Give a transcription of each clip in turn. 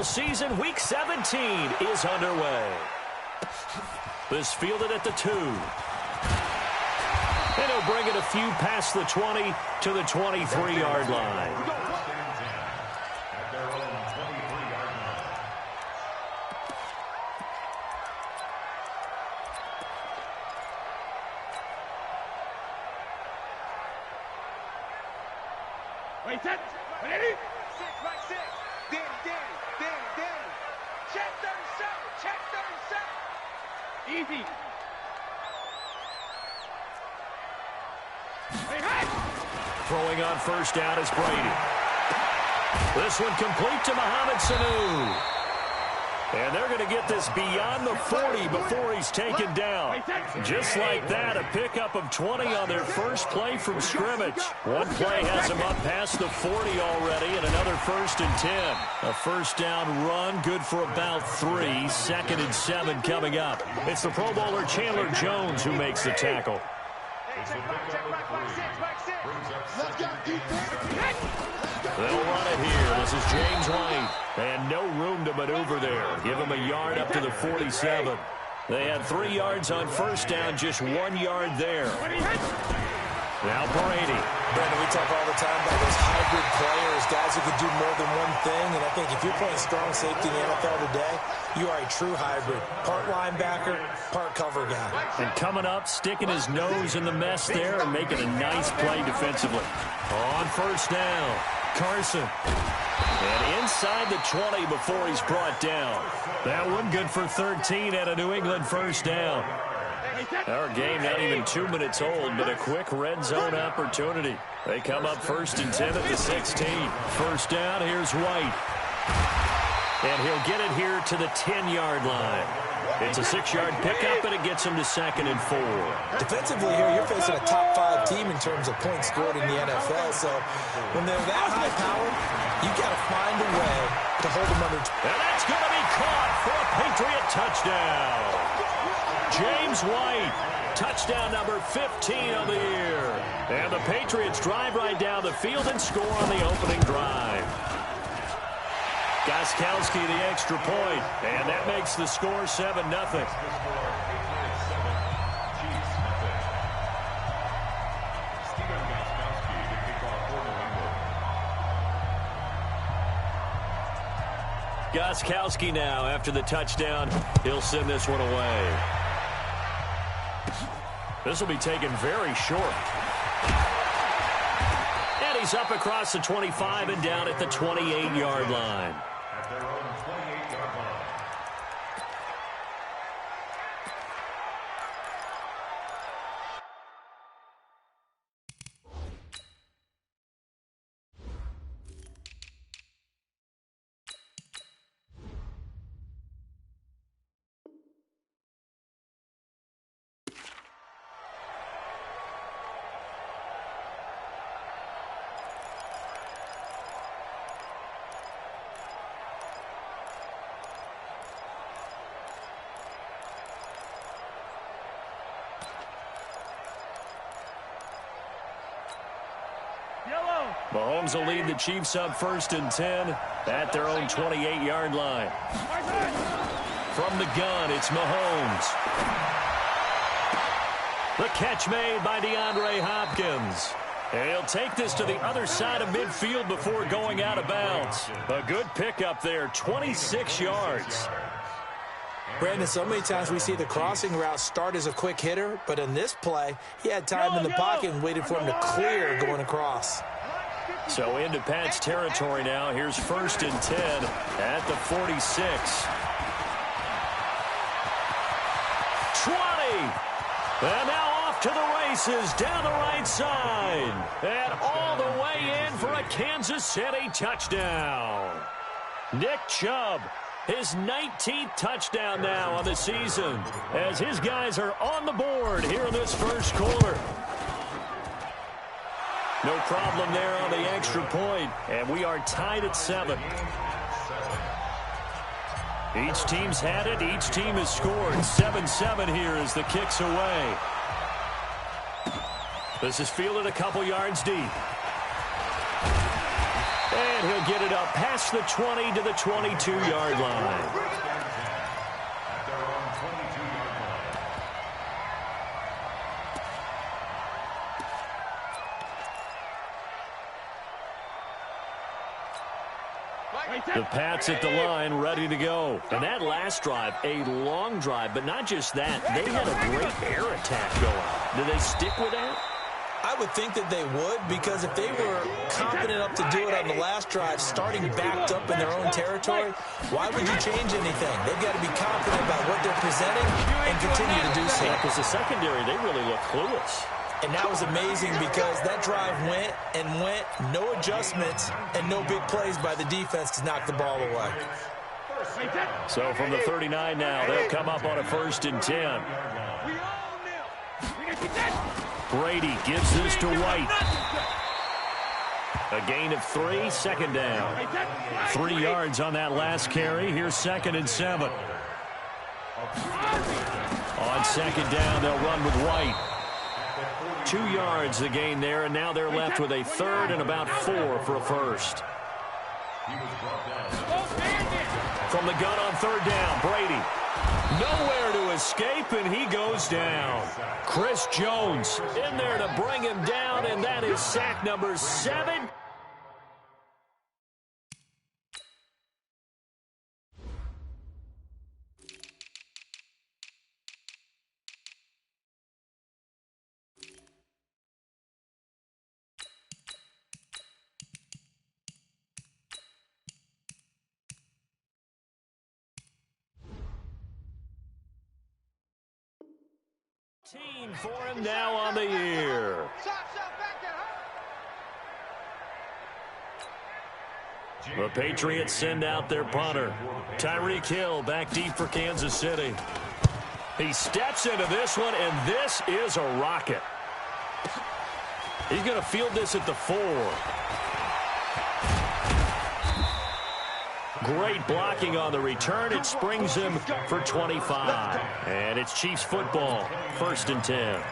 NFL season, Week 17 is underway. This fielded at the 2. And he'll bring it a few past the 20 to the 23-yard line. Wait, set. Ready? Right six. Danny. Check 37. Easy. Hey. Throwing on first down is Brady. This one complete to Mohamed Sanu. And they're going to get this beyond the 40 before he's taken down. Just like that, a pickup of 20 on their first play from scrimmage. One play has them up past the 40 already, and another 1st and 10. A first down run, good for about 3. 2nd and 7 coming up. It's the Pro Bowler Chandler Jones who makes the tackle. They'll run it here. This is James White. And no room to maneuver there. Give him a yard up to the 47. They had 3 yards on first down, just 1 yard there. Now Brady. Brandon, we talk all the time about those hybrid players, guys who could do more than one thing. And I think if you're playing strong safety in the NFL today, you are a true hybrid. Part linebacker, part cover guy. And coming up, sticking his nose in the mess there and making a nice play defensively. On first down, Carson. And inside the 20 before he's brought down. That one good for 13 at a New England first down. Our game not even 2 minutes old, but a quick red zone opportunity. They come up 1st and 10 at the 16. First down, here's White. And he'll get it here to the 10-yard line. It's a 6-yard pickup, and it gets him to 2nd and 4. Defensively here, you're facing a top 5 team in terms of points scored in the NFL. So when they're that high powered, you've got to find a way to hold them under. And that's going to be caught for a Patriot touchdown. James White, touchdown number 15 of the year. And the Patriots drive right down the field and score on the opening drive. Gostkowski the extra point, and that makes the score 7-0. Gostkowski now after the touchdown. He'll send this one away. This will be taken very short. And he's up across the 25 and down at the 28-yard line. Mahomes will lead the Chiefs up 1st and 10 at their own 28-yard line. From the gun, it's Mahomes. The catch made by DeAndre Hopkins. And he'll take this to the other side of midfield before going out of bounds. A good pickup there, 26 yards. Brandon, so many times we see the crossing route start as a quick hitter, but in this play, he had time in the pocket and waited for him to clear going across. So into Pat's territory now. Here's 1st and 10 at the 46. 20. And now off to the races down the right side. And all the way in for a Kansas City touchdown. Nick Chubb, his 19th touchdown now on the season, as his guys are on the board here in this first quarter. No problem there on the extra point, and we are tied at 7. Each team's had it. Each team has scored. 7-7 here as the kick's away. This is fielded a couple yards deep. And he'll get it up past the 20 to the 22-yard line. The Pats at the line, ready to go. And that last drive, a long drive, but not just that. They had a great air attack going. Do they stick with that? I would think that they would, because if they were confident enough to do it on the last drive, starting backed up in their own territory, why would you change anything? They've got to be confident about what they're presenting and continue to do so. Yeah, because the secondary, they really look clueless. And that was amazing because that drive went and went, no adjustments, and no big plays by the defense to knock the ball away. So from the 39 now, they'll come up on a 1st and 10. Brady gives this to White. A gain of 3, 2nd down. 3 yards on that last carry. Here's 2nd and 7. On 2nd down, they'll run with White. 2 yards the gain there, and now they're left with a 3rd and about 4 for a 1st. From the gun on 3rd down, Brady. Nowhere to escape, and he goes down. Chris Jones in there to bring him down, and that is sack number 7. For him now on the year. The Patriots send out their punter. Tyreek Hill back deep for Kansas City. He steps into this one, and this is a rocket. He's going to field this at the 4. Great blocking on the return. It springs him for 25. And it's Chiefs football, 1st and 10.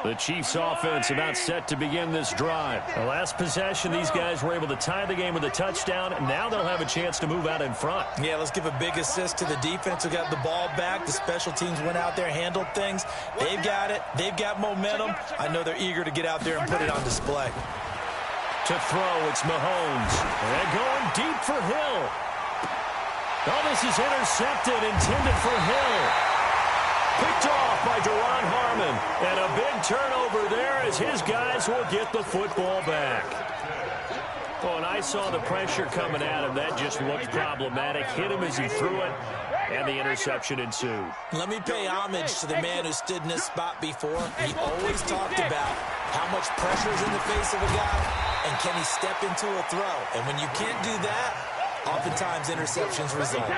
The Chiefs offense about set to begin this drive. The last possession, these guys were able to tie the game with a touchdown. Now they'll have a chance to move out in front. Yeah, let's give a big assist to the defense who got the ball back. The special teams went out there, handled things. They've got it. They've got momentum. I know they're eager to get out there and put it on display. To throw, it's Mahomes. And going deep for Hill. Oh, this is intercepted, intended for Hill. Picked off by Duron Harmon. And a big turnover there as his guys will get the football back. Oh, and I saw the pressure coming at him. That just looked problematic. Hit him as he threw it, and the interception ensued. Let me pay homage to the man who stood in this spot before. He always talked about how much pressure is in the face of a guy, and can he step into a throw. And when you can't do that, oftentimes interceptions result.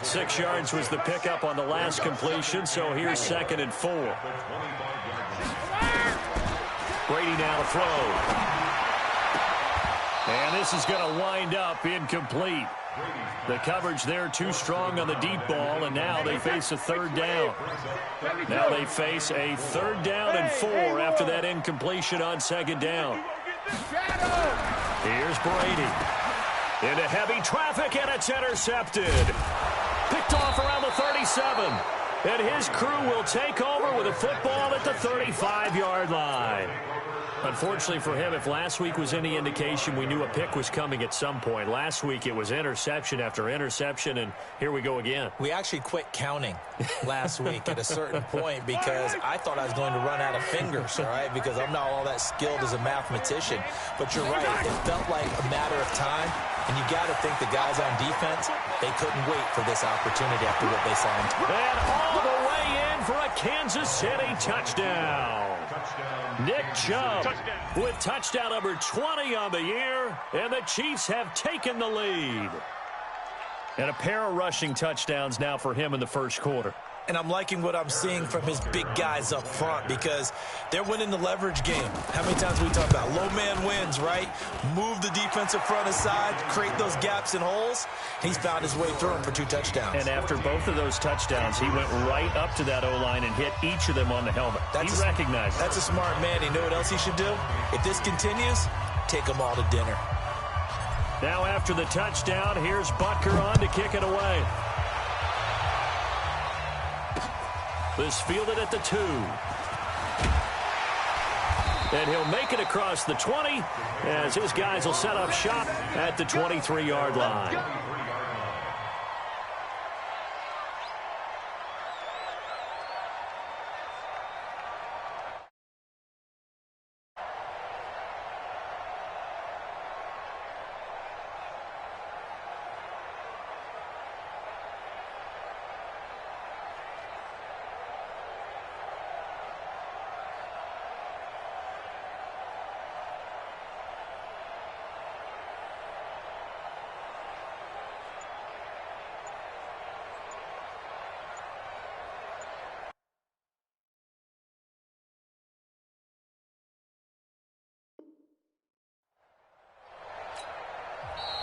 6 yards was the pickup on the last completion, so here's 2nd and 4. Brady now to throw. And this is going to wind up incomplete. The coverage there too strong on the deep ball, and now they face a 3rd down. Now they face a 3rd down and 4 after that incompletion on 2nd down. Here's Brady. Into heavy traffic, and it's intercepted. Picked off around the 37. And his crew will take over with a football at the 35-yard line. Unfortunately for him, if last week was any indication, we knew a pick was coming at some point. Last week it was interception after interception, and here we go again. We actually quit counting last week at a certain point because I thought I was going to run out of fingers, all right, because I'm not all that skilled as a mathematician. But you're right, it felt like a matter of time, and you got to think the guys on defense, they couldn't wait for this opportunity after what they signed. And all the way in for a Kansas City touchdown. Nick Chubb with touchdown number 20 on the year, and the Chiefs have taken the lead. And a pair of rushing touchdowns now for him in the first quarter. And I'm liking what I'm seeing from his big guys up front because they're winning the leverage game. How many times we talk about low man wins, right? Move the defensive front aside, create those gaps and holes. He's found his way through them for 2 touchdowns. And after both of those touchdowns, he went right up to that O-line and hit each of them on the helmet. He recognized it. That's a smart man. You know what else he should do? If this continues, take them all to dinner. Now after the touchdown, here's Butker on to kick it away. This fielded at the 2. And he'll make it across the 20 as his guys will set up shop at the 23-yard line.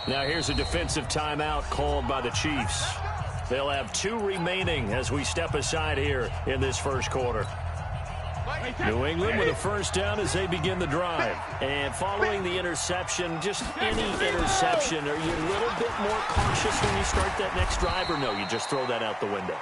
Now here's a defensive timeout called by the Chiefs. They'll have 2 remaining as we step aside here in this first quarter. New England with a first down as they begin the drive. And following the interception, just any interception, are you a little bit more cautious when you start that next drive, or no, you just throw that out the window?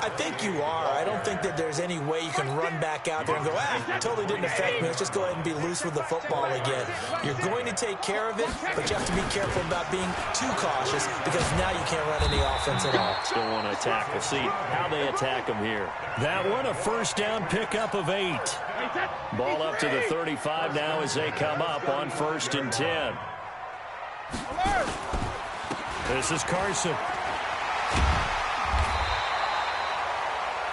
I think you are. I don't think that there's any way you can run back out there and go, totally didn't affect me. Let's just go ahead and be loose with the football again. You're going to take care of it, but you have to be careful about being too cautious because now you can't run any offense at all. Still want to attack. We'll see how they attack them here. That one, a first down pickup of 8. Ball up to the 35 now as they come up on 1st and 10. This is Carson.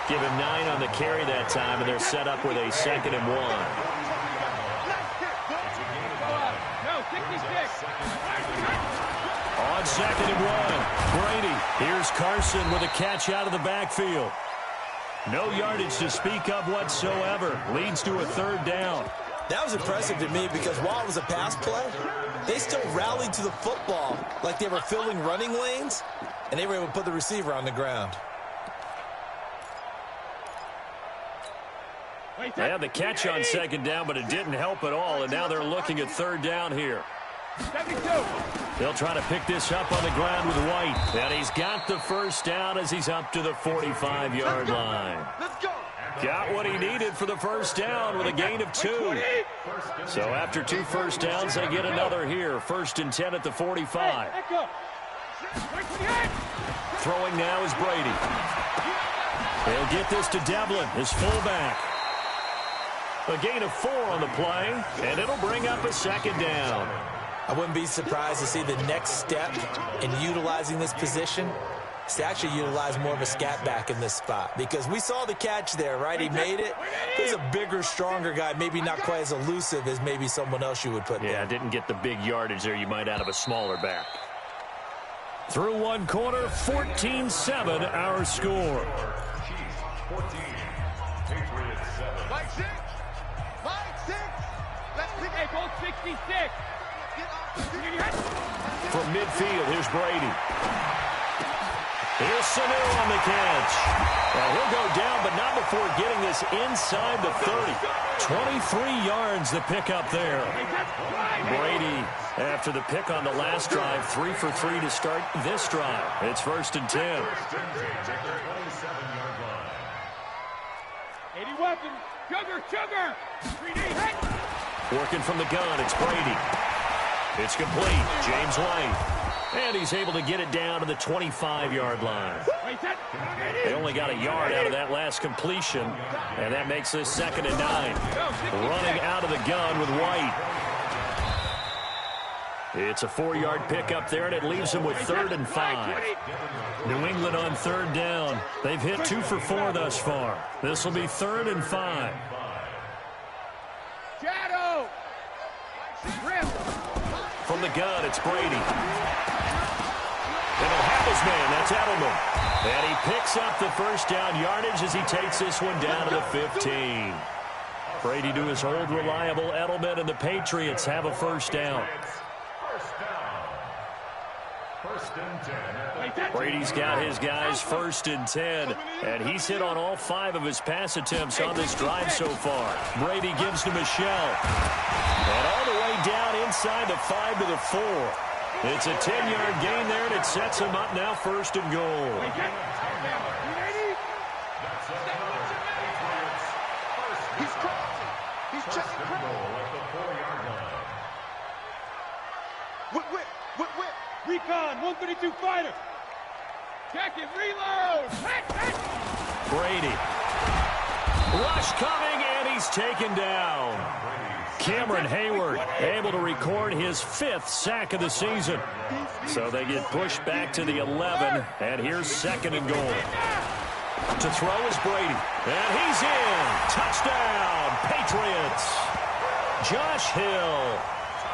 Give him 9 on the carry that time, and they're set up with a 2nd and 1. On 2nd and 1, Brady. Here's Carson with a catch out of the backfield. No yardage to speak of whatsoever. Leads to a 3rd down. That was impressive to me because while it was a pass play, they still rallied to the football like they were filling running lanes, and they were able to put the receiver on the ground. They had the catch on 2nd down, but it didn't help at all, and now they're looking at 3rd down here. They'll try to pick this up on the ground with White, and he's got the first down as he's up to the 45-yard line. Got what he needed for the first down with a gain of 2. So after 2 first downs, they get another here. 1st and 10 at the 45. Throwing now is Brady. They'll get this to Devlin, his fullback. A gain of 4 on the play, and it'll bring up a 2nd down. I wouldn't be surprised to see the next step in utilizing this position is to actually utilize more of a scat back in this spot. Because we saw the catch there, right? He made it. He's a bigger, stronger guy, maybe not quite as elusive as maybe someone else you would put there. Yeah, didn't get the big yardage there you might out of a smaller back. Through 1 quarter, 14-7 our score. From midfield, here's Brady. Here's Sanu on the catch. Well, he'll go down, but not before getting this inside the 30. 23 yards the pick up there. Brady, after the pick on the last drive, 3 for 3 to start this drive. It's 1st and 10. 80 weapons. Sugar. 3D hit. Working from the gun, it's Brady. It's complete. James White. And he's able to get it down to the 25-yard line. They only got a yard out of that last completion, and that makes this 2nd and 9. Running out of the gun with White. It's a 4-yard pickup there, and it leaves him with 3rd and 5. New England on 3rd down. They've hit 2 for 4 thus far. This will be 3rd and 5. Shadow. From the gun, it's Brady. And he'll have his man. That's Edelman. And he picks up the first down yardage as he takes this one down to the 15. Brady to his old reliable Edelman, and the Patriots have a first down. Brady's got his guys 1st and 10, and he's hit on all 5 of his pass attempts on this drive so far. Brady gives to Michel. And all the way down inside the 5 to the 4. It's a 10-yard gain there, and it sets him up now 1st and goal. He's checking Whip. Recon, 132 fighter. Check it, reload. Brady. Rush coming, and he's taken down. Cameron Hayward able to record his 5th sack of the season. So they get pushed back to the 11, and here's 2nd and goal. To throw is Brady, and he's in. Touchdown, Patriots. Josh Hill,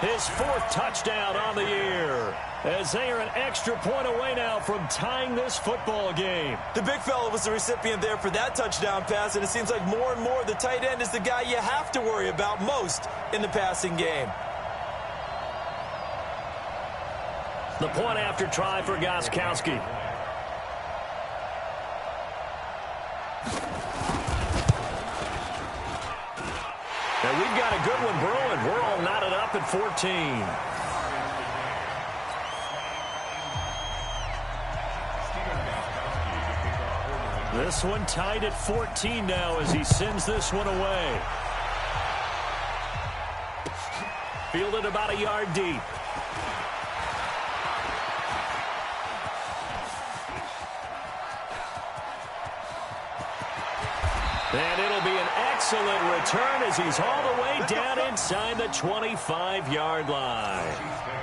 his 4th touchdown on the year, as they are an extra point away now from tying this football game. The big fella was the recipient there for that touchdown pass, and it seems like more and more the tight end is the guy you have to worry about most in the passing game. The point after try for Gostkowski. And we've got a good one brewing. We're all knotted up at 14. This one tied at 14 now as he sends this one away. Fielded about a yard deep. And it'll be an excellent return as he's all the way down inside the 25-yard line.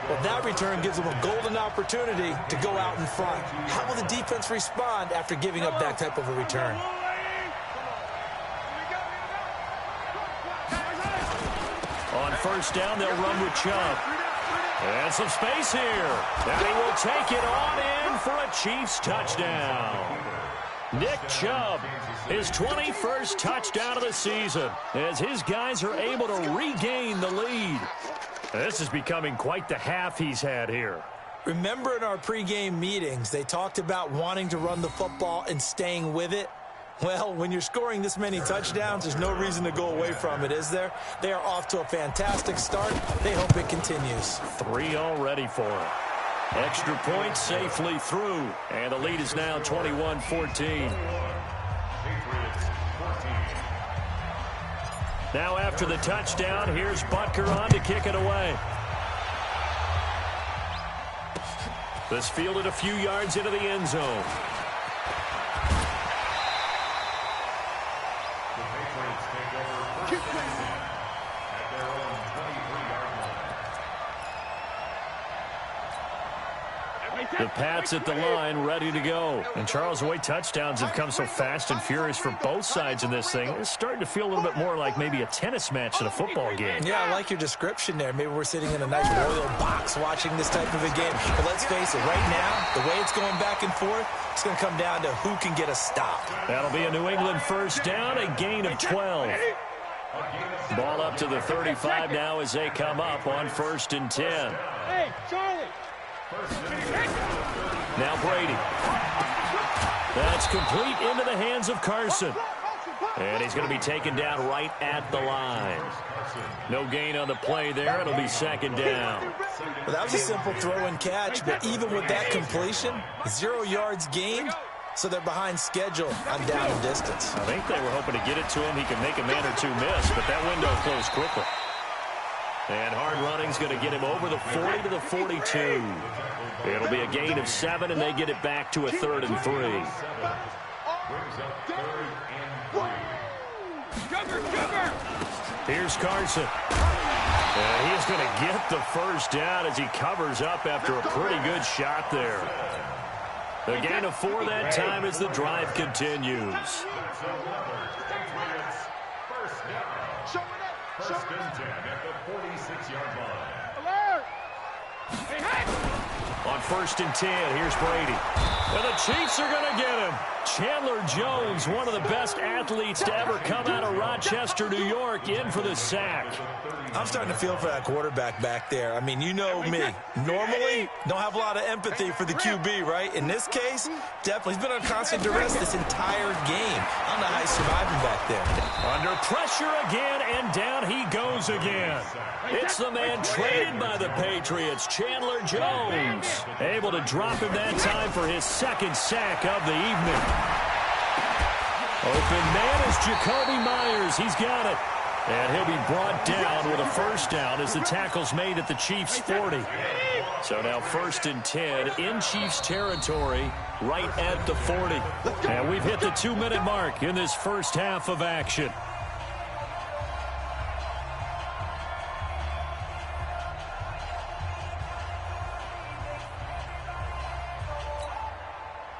Well, that return gives them a golden opportunity to go out in front. How will the defense respond after giving up that type of a return? On 1st down, they'll run with Chubb. And some space here. And he will take it on in for a Chiefs touchdown. Nick Chubb, his 21st touchdown of the season, as his guys are able to regain the lead. This is becoming quite the half he's had here. Remember in our pregame meetings, they talked about wanting to run the football and staying with it? Well, when you're scoring this many touchdowns, there's no reason to go away from it, is there? They are off to a fantastic start. They hope it continues. 3 already for him. Extra point safely through, and the lead is now 21-14. Now after the touchdown, here's Butker on to kick it away. This fielded a few yards into the end zone. The Pats at the line, ready to go. And Charles, the way touchdowns have come so fast and furious for both sides in this thing, it's starting to feel a little bit more like maybe a tennis match than a football game. Yeah, I like your description there. Maybe we're sitting in a nice royal box watching this type of a game. But let's face it, right now, the way it's going back and forth, it's going to come down to who can get a stop. That'll be a New England first down, a gain of 12. Ball up to the 35 now as they come up on 1st and 10. Hey, Charlie. Now Brady. That's complete into the hands of Carson. And he's going to be taken down right at the line. No gain on the play there. It'll be 2nd down. Well, that was a simple throw and catch, but even with that completion, 0 yards gained, so they're behind schedule on down and distance. I think they were hoping to get it to him. He could make a man or two miss, but that window closed quickly. And hard running's going to get him over the 40 to the 42. It'll be a gain of 7, and they get it back to a 3rd and 3. Here's Carson. And he is going to get the first down as he covers up after a pretty good shot there. The gain of 4 that time as the drive continues. First and 10 at the 46-yard line. Alert! Hey, hey! On 1st and 10, here's Brady. And the Chiefs are going to get him. Chandler Jones, one of the best athletes to ever come out of Rochester, New York, in for the sack. I'm starting to feel for that quarterback back there. I mean, you know me. Normally, don't have a lot of empathy for the QB, right? In this case, definitely. He's been on constant duress this entire game. I don't know how he's surviving back there. Under pressure again, and down he goes again. It's the man traded by the Patriots, Chandler Jones. Able to drop him that time for his second sack of the evening. Open man is Jacoby Myers. He's got it. And he'll be brought down with a first down as the tackle's made at the Chiefs' 40. So now 1st and 10 in Chiefs territory, right at the 40. And we've hit the 2-minute mark in this first half of action.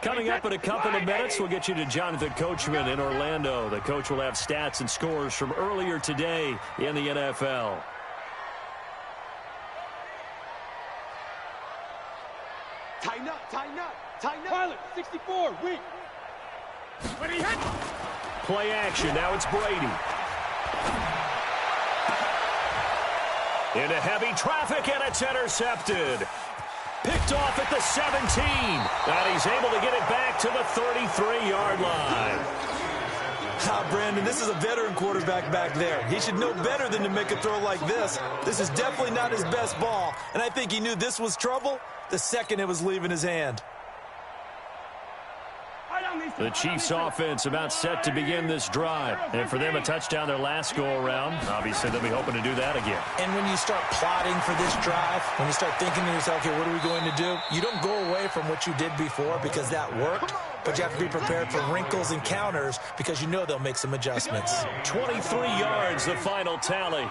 Coming up in a couple of minutes, we'll get you to Jonathan Coachman in Orlando. The coach will have stats and scores from earlier today in the NFL. Tighten up, tighten up, tighten up. Pilot, 64, weak. Play action, now it's Brady. Into heavy traffic, and it's intercepted. Picked off at the 17. And he's able to get it back to the 33-yard line. Brandon, this is a veteran quarterback back there. He should know better than to make a throw like this. This is definitely not his best ball. And I think he knew this was trouble the second it was leaving his hand. The Chiefs offense about set to begin this drive. And for them, a touchdown their last go-around. Obviously, they'll be hoping to do that again. And when you start plotting for this drive, when you start thinking to yourself, okay, what are we going to do? You don't go away from what you did before because that worked. But you have to be prepared for wrinkles and counters because you know they'll make some adjustments. 23 yards, the final tally.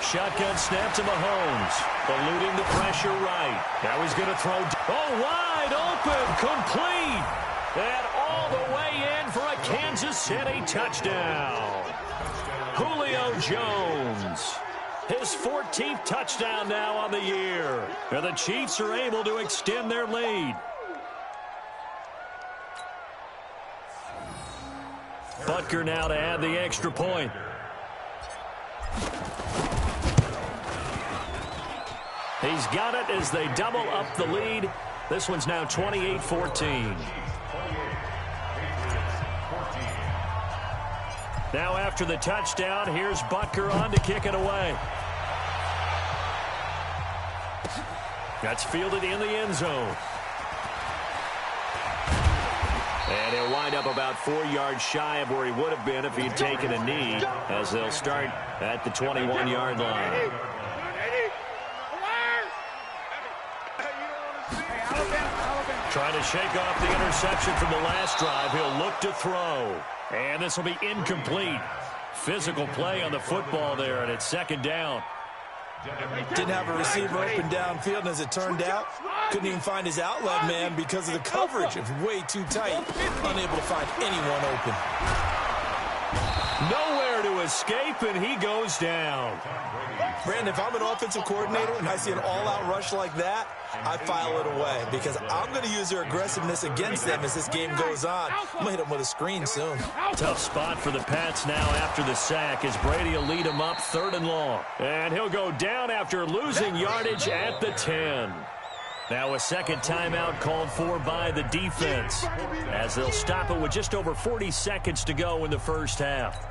Shotgun snap to Mahomes. Eluding the pressure right. Now he's going to throw. Oh, wide open. Complete. And all the way in for a Kansas City touchdown. Julio Jones. His 14th touchdown now on the year. And the Chiefs are able to extend their lead. Butker now to add the extra point. He's got it as they double up the lead. This one's now 28-14. Now after the touchdown, here's Butker on to kick it away. That's fielded in the end zone. And he'll wind up about 4 yards shy of where he would have been if he'd taken a knee, as they'll start at the 21-yard line. Trying to shake off the interception from the last drive. He'll look to throw. And this will be incomplete. Physical play on the football there, and it's second down. Didn't have a receiver open downfield, and as it turned out, couldn't even find his outlet man because of the coverage. It was way too tight. Unable to find anyone open. Nowhere to escape, and he goes down. Brandon, if I'm an offensive coordinator and I see an all-out rush like that, I file it away because I'm going to use their aggressiveness against them as this game goes on. I'm going to hit them with a screen soon. Tough spot for the Pats now after the sack as Brady will lead them up 3rd and long. And he'll go down after losing yardage at the 10. Now a second timeout called for by the defense as they'll stop it with just over 40 seconds to go in the first half.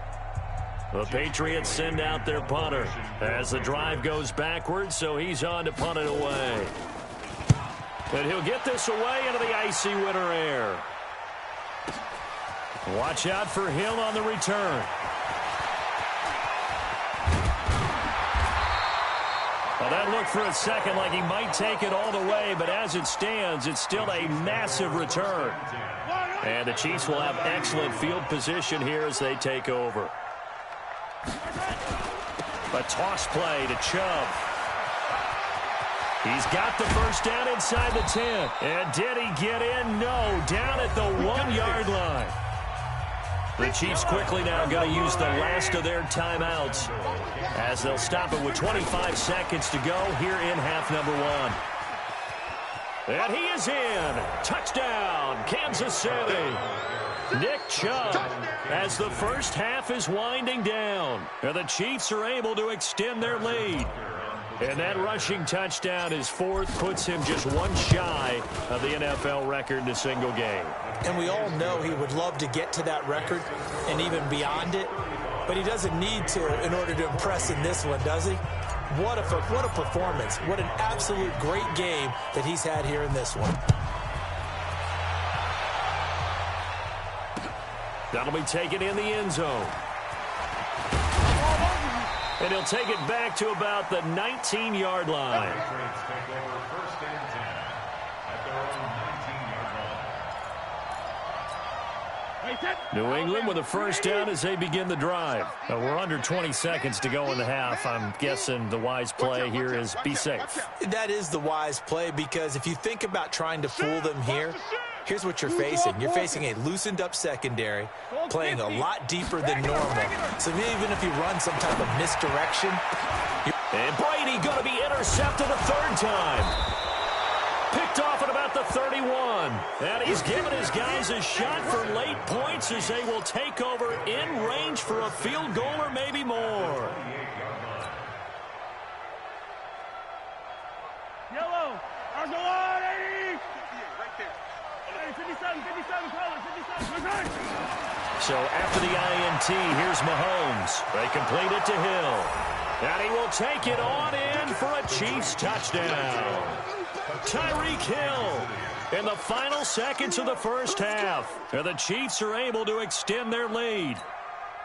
The Patriots send out their punter as the drive goes backwards, so he's on to punt it away. And he'll get this away into the icy winter air. Watch out for Hill on the return. Well, that looked for a second like he might take it all the way, but as it stands, it's still a massive return. And the Chiefs will have excellent field position here as they take over. A toss play to Chubb. He's got the first down inside the 10. And did he get in? No. Down at the 1-yard line. The Chiefs quickly now going to use the last of their timeouts as they'll stop it with 25 seconds to go here in half number one. And he is in. Touchdown, Kansas City. Nick Chubb as the first half is winding down. And the Chiefs are able to extend their lead. And that rushing touchdown, his fourth, puts him just one shy of the NFL record in a single game. And we all know he would love to get to that record and even beyond it, but he doesn't need to in order to impress in this one, does he? What a performance. What an absolute great game that he's had here in this one. That'll be taken in the end zone. And he'll take it back to about the 19-yard line. New England with a first down as they begin the drive. We're under 20 seconds to go in the half. I'm guessing the wise play here is be safe. That is the wise play, because if you think about trying to fool them here, here's what you're facing. You're facing a loosened up secondary, playing a lot deeper than normal. So even if you run some type of misdirection. And Brady going to be intercepted a third time. Picked off at about the 31. And he's given his guys a shot for late points as they will take over in range for a field goal or maybe more. Yellow. Arsenal 80. Right there. 57, caller, 57. So after the INT, here's Mahomes. They complete it to Hill. And he will take it on in for a Chiefs touchdown. Tyreek Hill in the final seconds of the first half. And the Chiefs are able to extend their lead.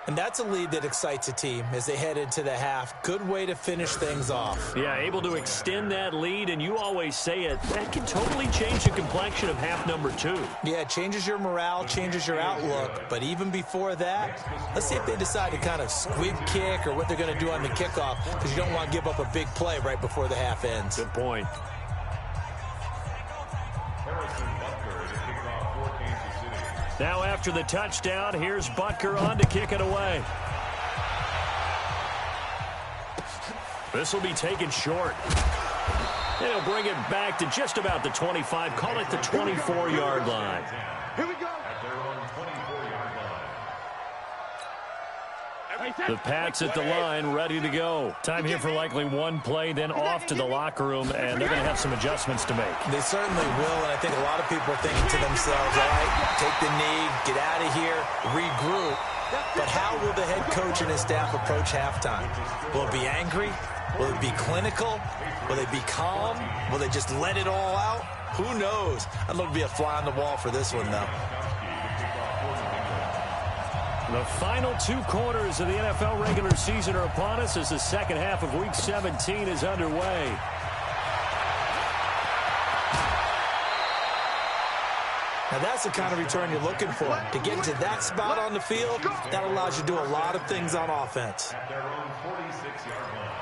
And that's a lead that excites a team as they head into the half. Good way to finish things off. Yeah, able to extend that lead, and you always say it, that can totally change the complexion of half number two. Yeah, it changes your morale, changes your outlook. But even before that, let's see if they decide to kind of squib kick or what they're going to do on the kickoff, because you don't want to give up a big play right before the half ends. Good point. Now after the touchdown, here's Butker on to kick it away. This will be taken short. And he'll bring it back to just about the 25, call it the 24-yard line. Here we go. The Pats at the line, ready to go. Time here for likely one play, then off to the locker room, and they're going to have some adjustments to make. They certainly will, and I think a lot of people are thinking to themselves, all right, take the knee, get out of here, regroup. But how will the head coach and his staff approach halftime? Will it be angry? Will it be clinical? Will they be calm? Will they just let it all out? Who knows? I'd love to be a fly on the wall for this one, though. The final two quarters of the NFL regular season are upon us as the second half of Week 17 is underway. Now that's the kind of return you're looking for. To get into that spot on the field, that allows you to do a lot of things on offense. At their own 46-yard line.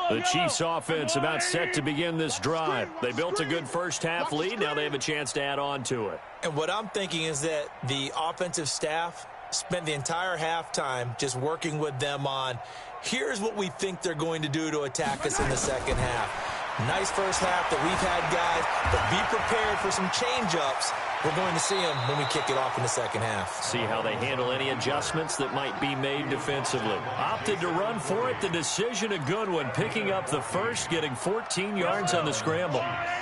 The Chiefs offense about set to begin this drive. They built a good first half lead. Now they have a chance to add on to it. And what I'm thinking is that the offensive staff spent the entire halftime just working with them on, here's what we think they're going to do to attack us in the second half. Nice first half that we've had, guys, but be prepared for some change-ups. We're going to see them when we kick it off in the second half. See how they handle any adjustments that might be made defensively. Opted to run for it. The decision a good one. Picking up the first, getting 14 yards on the scramble. Hey,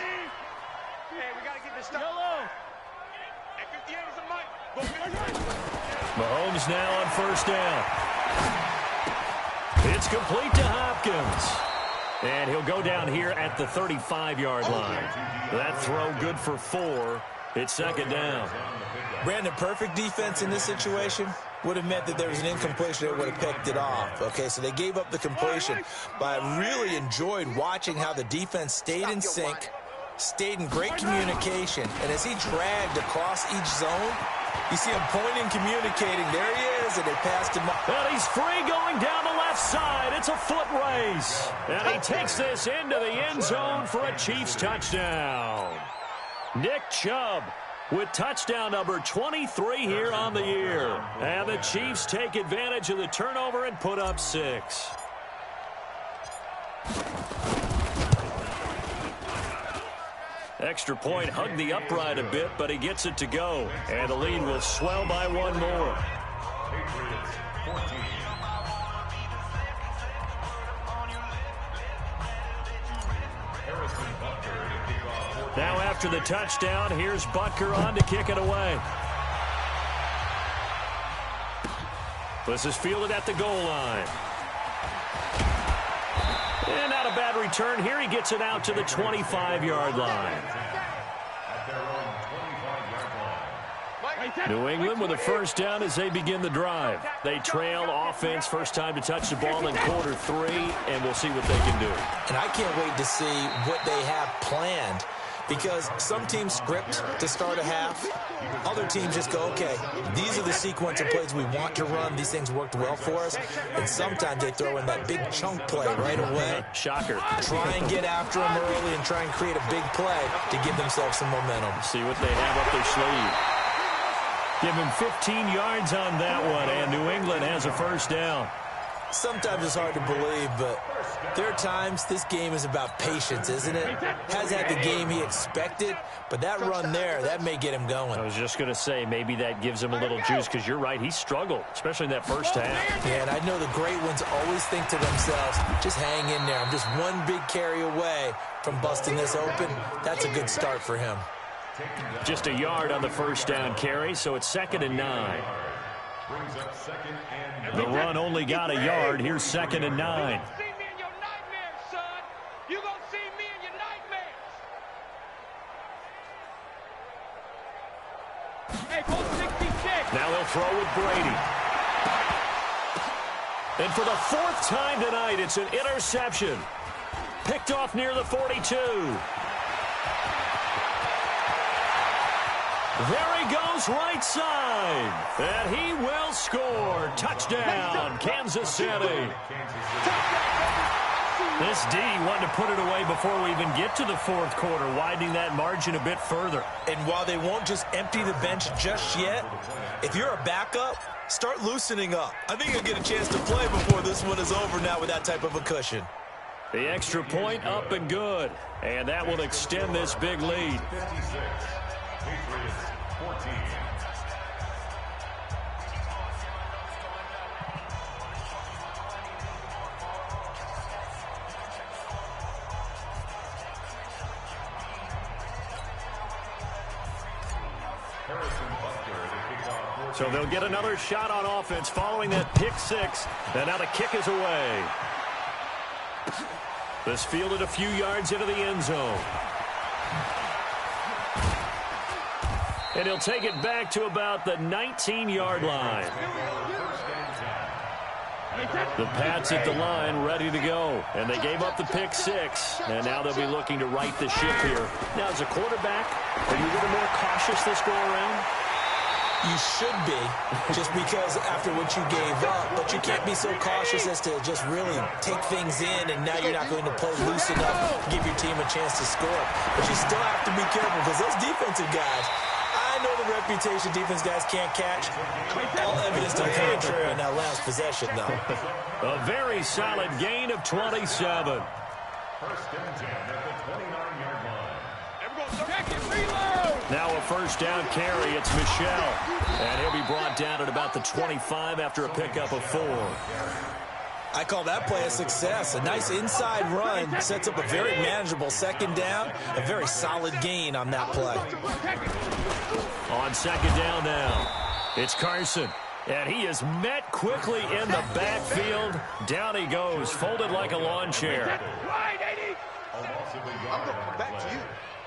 we got to get this stuff. At 58 is a mic. Mahomes now on first down. It's complete to Hopkins. And he'll go down here at the 35-yard line. That throw good for 4. It's second down. Brandon, perfect defense in this situation would have meant that there was an incompletion that would have picked it off. Okay, so they gave up the completion. But I really enjoyed watching how the defense stayed in sync, stayed in great communication, and as he dragged across each zone, You see him pointing, communicating. There he is, and they passed him up. And he's free going down the left side. It's a foot race. And he takes this into the end zone for a Chiefs touchdown. Nick Chubb with touchdown number 23 here on the year. And the Chiefs take advantage of the turnover and put up 6. Extra point hugged the upright a bit, but he gets it to go. And the lead will swell by 1 more. Patriots 14. Harrison Butker to kick off. Now after the touchdown, here's Butker on to kick it away. This is fielded at the goal line. And not a bad return here. He gets it out to the 25-yard line. At their own 25-yard line. New England with a first down as they begin the drive. They trail offense, first time to touch the ball in quarter 3, and we'll see what they can do. And I can't wait to see what they have planned, because some teams script to start a half. Other teams just go, okay, these are the sequence of plays we want to run. These things worked well for us. And sometimes they throw in that big chunk play right away. Shocker. Try and get after them early and try and create a big play to give themselves some momentum. See what they have up their sleeve. Give him 15 yards on that one, and New England has a first down. Sometimes it's hard to believe, but there are times this game is about patience, isn't it? Has had the game he expected, but that run there, that may get him going. I was just going to say, maybe that gives him a little juice, because you're right, he struggled, especially in that first half. Yeah, and I know the great ones always think to themselves, just hang in there. I'm just one big carry away from busting this open. That's a good start for him. Just a yard on the first down carry, so it's 2nd and 9. Brings up 2nd and 9. The run only got a yard. Here's 2nd and 9. See me in your nightmares, son. You gonna see me in your nightmares. Hey, Colt 66. Now they'll throw with Brady. And for the 4th time tonight, it's an interception. Picked off near the 42. There he goes, right side. And he will score. Touchdown, Kansas City. This D wanted to put it away before we even get to the 4th quarter, widening that margin a bit further. And while they won't just empty the bench just yet, if you're a backup, start loosening up. I think you'll get a chance to play before this one is over now with that type of a cushion. The extra point up and good. And that will extend this big lead. 56. Patriots 14. So they'll get another shot on offense following that pick 6. And now the kick is away. This fielded a few yards into the end zone. And he'll take it back to about the 19-yard line. The Pats at the line ready to go. And they gave up the pick 6. And now they'll be looking to right the ship here. Now, as a quarterback, are you a little more cautious this go around? You should be, just because after what you gave up, but you can't be so cautious as to just really take things in, and now you're not going to play loose enough to give your team a chance to score. But you still have to be careful, because those defensive guys, I know the reputation defense guys can't catch. All evidence to the contrary on that last possession, though. A very solid gain of 27. First and 10 at the 29-yard line. Now a first down carry. It's Michelle. And he'll be brought down at about the 25 after a pickup of 4. I call that play a success. A nice inside run sets up a very manageable second down. A very solid gain on that play. On second down now, it's Carson. And he is met quickly in the backfield. Down he goes, folded like a lawn chair. Right, 80. I'm going to come back to you.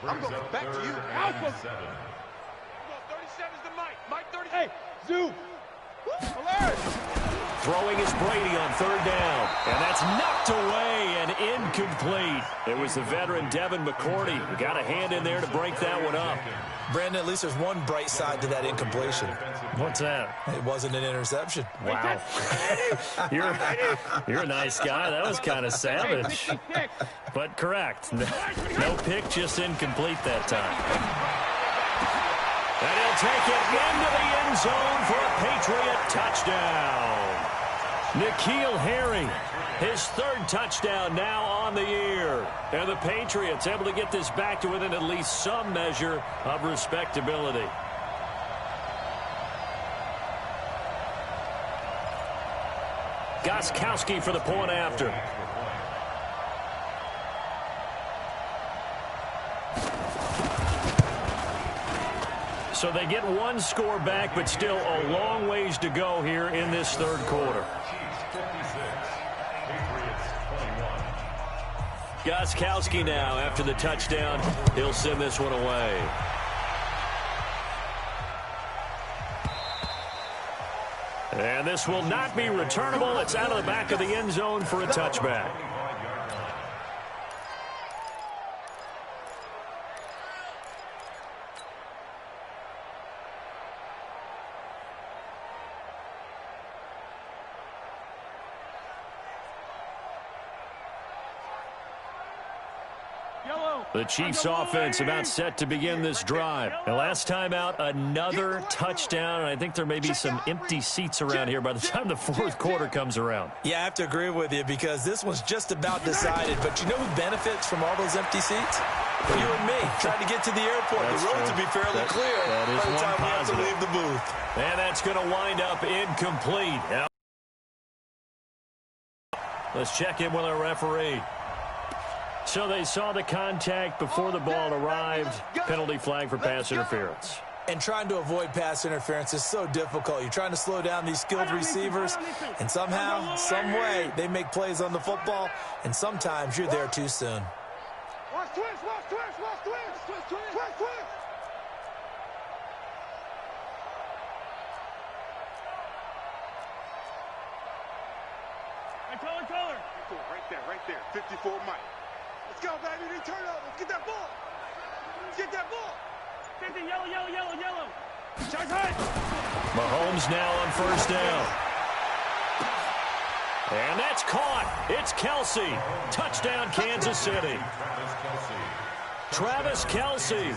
I'm going to come back to you. Alpha. 37's the Mike. Mike 30. Hey, Zoo. Alert. Throwing is Brady on third down. And that's knocked away and incomplete. It was the veteran Devin McCourty who got a hand in there to break that one up. Brandon, at least there's one bright side to that incompletion. What's that? It wasn't an interception. Wow. You're a nice guy. That was kind of savage. But correct. No pick, just incomplete that time. And he'll take it into the end zone for a Patriot touchdown. N'Keal Harry, his third touchdown now on the year. And the Patriots able to get this back to within at least some measure of respectability. Gostkowski for the point after. So they get one score back, but still a long ways to go here in this third quarter. Gostkowski now after the touchdown. He'll send this one away. And this will not be returnable. It's out of the back of the end zone for a touchback. The Chiefs offense about set to begin this drive. And last time out, another touchdown. And I think there may be some empty seats around here by the time the fourth quarter comes around. Yeah, I have to agree with you because this one's just about decided. But you know who benefits from all those empty seats? You and me, trying to get to the airport. That's the road true. to be fairly clear that is by the time we have to positive. leave the booth. And that's going to wind up incomplete. Now, let's check in with our referee. So they saw the contact before the ball arrived. Penalty flag for pass interference. And trying to avoid pass interference is so difficult. You're trying to slow down these skilled receivers, and somehow, some way, they make plays on the football, and sometimes you're there too soon. Watch twist, watch twist, watch twist, twist, twist, twist, twist. Hey, taller. Right there, 54 Mike. Let's go, baby. They turn up. Let's get that ball. Let's get that ball. 50, yellow. Charge high. Mahomes now on first down. And that's caught. It's Kelsey. Touchdown, Kansas City. Travis Kelsey,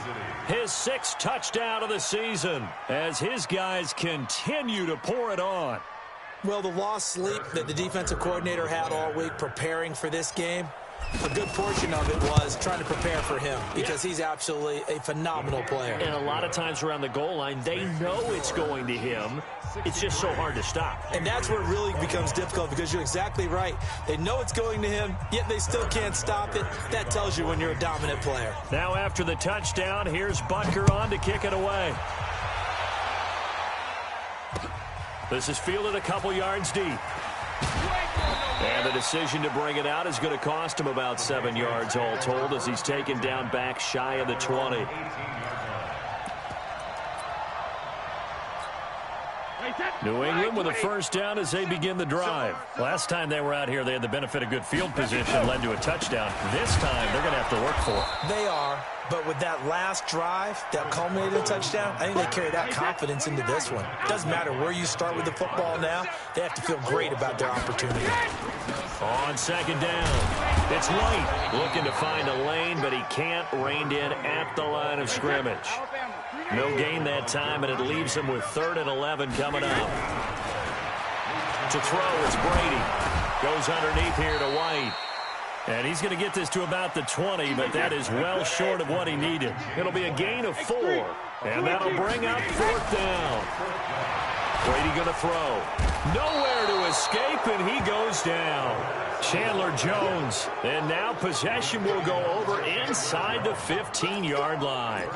his sixth touchdown of the season as his guys continue to pour it on. Well, the lost sleep that the defensive coordinator had all week preparing for this game, a good portion of it was trying to prepare for him because he's absolutely a phenomenal player. And a lot of times around the goal line, they know it's going to him. It's just so hard to stop. And that's where it really becomes difficult because you're exactly right. They know it's going to him, yet they still can't stop it. That tells you when you're a dominant player. Now after the touchdown, here's Butker on to kick it away. This is fielded a couple yards deep. And the decision to bring it out is going to cost him about 7 yards all told as he's taken down back shy of the 20. New England with a first down as they begin the drive. Last time they were out here, they had the benefit of good field position, led to a touchdown. This time, they're going to have to work for it. They are, but with that last drive that culminated in a touchdown, I think they carry that confidence into this one. Doesn't matter where you start with the football now, they have to feel great about their opportunity. On second down, it's White looking to find a lane, but he can't, reined in at the line of scrimmage. No gain that time, and it leaves him with 3rd and 11 coming up. To throw, it's Brady. Goes underneath here to White. And he's going to get this to about the 20, but that is well short of what he needed. It'll be a gain of 4, and that'll bring up 4th down. Brady going to throw. Nowhere to escape, and he goes down. Chandler Jones. And now possession will go over inside the 15-yard line.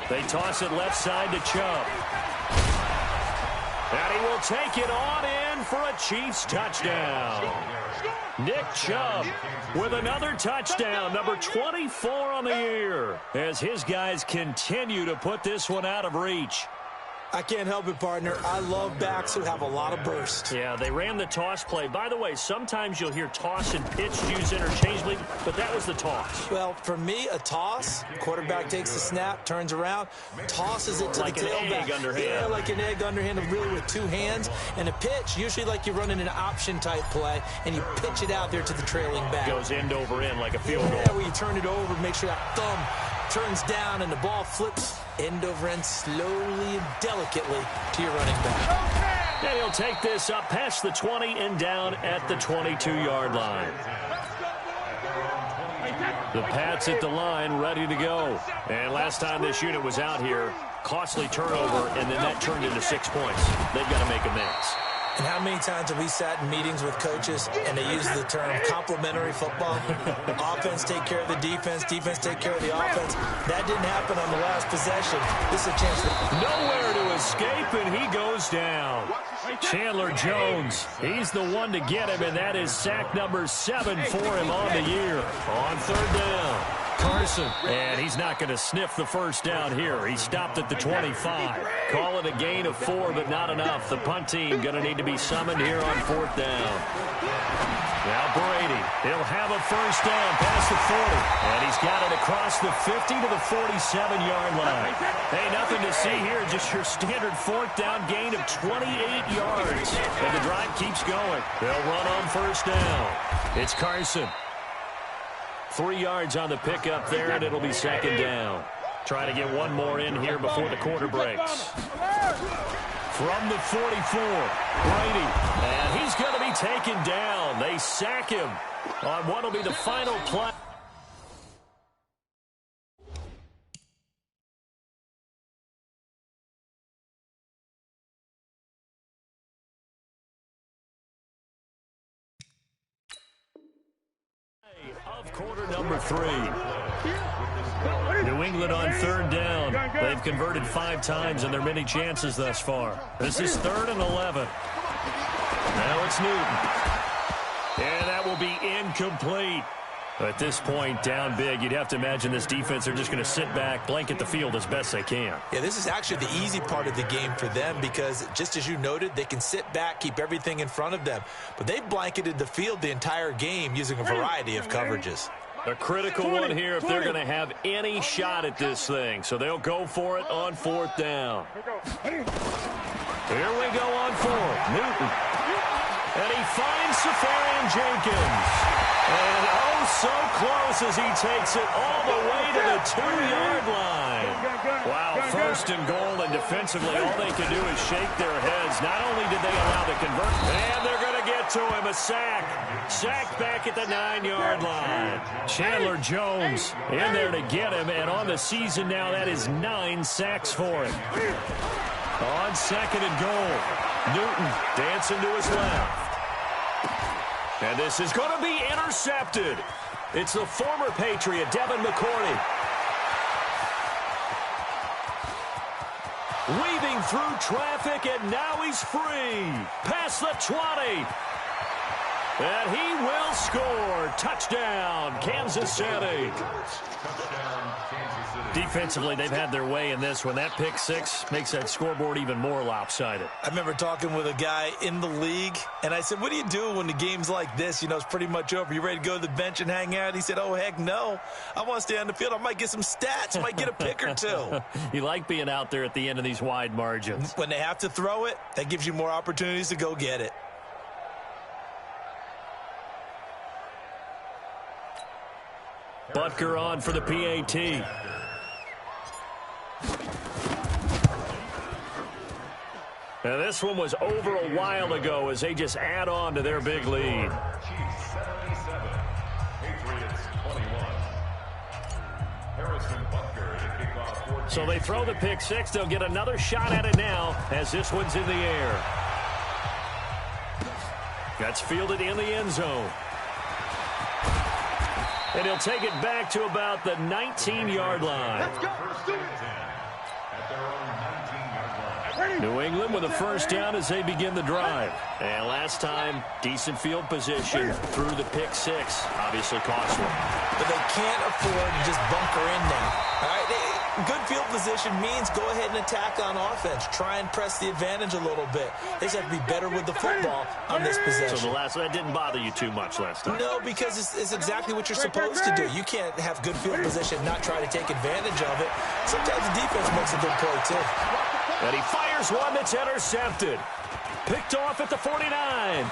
They toss it left side to Chubb. And he will take it on in for a Chiefs touchdown. Nick Chubb with another touchdown, number 24 on the year, as his guys continue to put this one out of reach. I can't help it, partner. I love backs who have a lot of burst. Yeah, they ran the toss play. By the way, sometimes you'll hear toss and pitch used interchangeably, but that was the toss. Well, for me, a toss, quarterback takes the snap, turns around, tosses it to like the tailback. Like an egg underhand. Yeah, like an egg underhand, really with two hands. And a pitch, usually like you're running an option-type play, and you pitch it out there to the trailing back. Goes end over end like a field goal. Yeah, where you turn it over, make sure that thumb turns down, and the ball flips end over end slowly and delicately to your running back. And he'll take this up past the 20 and down at the 22-yard line. The Pats at the line, ready to go. And last time this unit was out here, costly turnover, and then that turned into 6 points. They've got to make amends. And how many times have we sat in meetings with coaches and they use the term complementary football? Offense take care of the defense, defense take care of the offense. That didn't happen on the last possession. This is a chance to... Nowhere to escape, and he goes down. Chandler Jones, he's the one to get him, and that is sack number 7 for him on the year. On third down, Carson, and he's not going to sniff the first down here. He stopped at the 25. Call it a gain of 4, but not enough. The punt team going to need to be summoned here on fourth down. Now Brady, he'll have a first down past the 40, and he's got it across the 50 to the 47-yard line. Hey, nothing to see here, just your standard fourth down gain of 28 yards. And the drive keeps going. They'll run on first down. It's Carson. 3 yards on the pickup there, and it'll be second down. Trying to get one more in here before the quarter breaks. From the 44, Brady, and he's going to be taken down. They sack him on what will be the final play. Of quarter number 3. New England on third down. They've converted 5 times in their many chances thus far. This is 3rd and 11. Now it's Newton. And that will be incomplete. At this point, down big, you'd have to imagine this defense, they're just going to sit back, blanket the field as best they can. Yeah, this is actually the easy part of the game for them because, just as you noted, they can sit back, keep everything in front of them. But they blanketed the field the entire game using a variety of coverages. A critical one here if they're going to have any shot at this thing. So they'll go for it on fourth down. Here we go on fourth. Newton. And he finds Safarian Jenkins. And oh, so close as he takes it all the way to the 2-yard line. Wow, first and goal, and defensively, all they can do is shake their heads. Not only did they allow the conversion, and they're going to get to him, a sack. Sacked back at the 9-yard line. Chandler Jones in there to get him, and on the season now, that is 9 sacks for him. On second and goal, Newton dancing to his left. And this is going to be intercepted. It's the former Patriot, Devin McCourty. Weaving through traffic, and now he's free. Past the 20. And he will score. Touchdown, Kansas City. Defensively, they've had their way in this one. That pick 6 makes that scoreboard even more lopsided. I remember talking with a guy in the league, and I said, what do you do when the game's like this? You know, it's pretty much over. You ready to go to the bench and hang out? He said, oh, heck no. I want to stay on the field. I might get some stats. I might get a pick or 2. You like being out there at the end of these wide margins. When they have to throw it, that gives you more opportunities to go get it. Butker on for the PAT. Now this one was over a while ago as they just add on to their big lead. Chiefs 77, Patriots 21. Harrison Butker to kick off 14. So they throw the pick 6. They'll get another shot at it now as this one's in the air. That's fielded in the end zone. And he'll take it back to about the 19-yard line. Let's go. Let's do it. At their own 19-yard line. New England with a first down as they begin the drive. And last time, decent field position through the pick six. Obviously costly. But they can't afford to just bunker in now. All right, good field position means go ahead and attack on offense. Try and press the advantage a little bit. They just have to be better with the football on this possession. So that didn't bother you too much last time? No, because it's exactly what you're supposed to do. You can't have good field position and not try to take advantage of it. Sometimes the defense makes a good play, too. And he fires one that's intercepted. Picked off at the 49.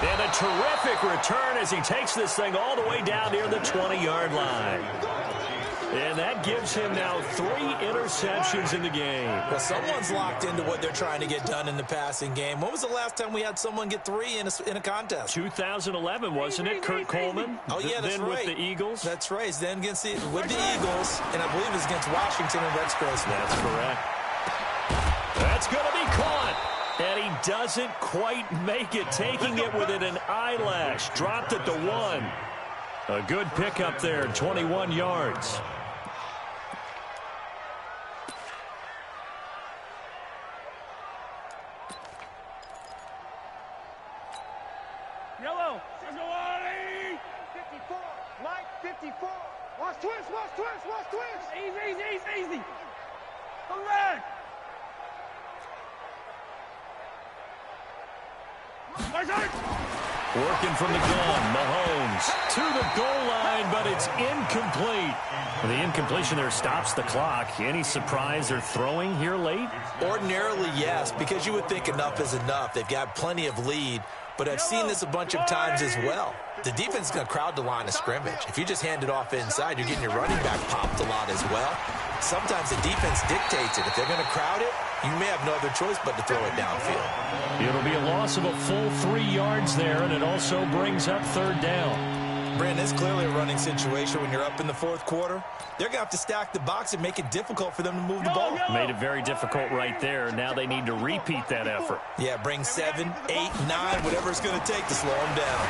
And a terrific return as he takes this thing all the way down near the 20-yard line. And that gives him now 3 interceptions in the game. Well, someone's locked into what they're trying to get done in the passing game. When was the last time we had someone get 3 in a contest? 2011, wasn't it? Kurt Coleman? Oh, yeah, that's then right. with the Eagles? That's right. Then with the Eagles, and I believe it was against Washington and Rex Grossman. That's correct. That's going to be caught. And he doesn't quite make it, taking it within an eyelash. Dropped at the 1. A good pickup there, 21 yards. Yellow. Let's go, Ollie. 54. Mike, 54. Watch twist, watch twist, watch twist. Easy. Come back. Working from the gun, Mahomes to the goal line, but it's incomplete. The incompletion there stops the clock. Any surprise they're throwing here late? Ordinarily, yes, because you would think enough is enough. They've got plenty of lead, but I've seen this a bunch of times as well. The defense is going to crowd the line of scrimmage. If you just hand it off inside, you're getting your running back popped a lot as well. Sometimes the defense dictates it. If they're going to crowd it, you may have no other choice but to throw it downfield. It'll be a loss of a full 3 yards there, and it also brings up 3rd down. Brandon, it's clearly a running situation when you're up in the 4th quarter. They're going to have to stack the box and make it difficult for them to move the ball. Made it very difficult right there. Now they need to repeat that effort. Yeah, bring 7, 8, 9, whatever it's going to take to slow them down.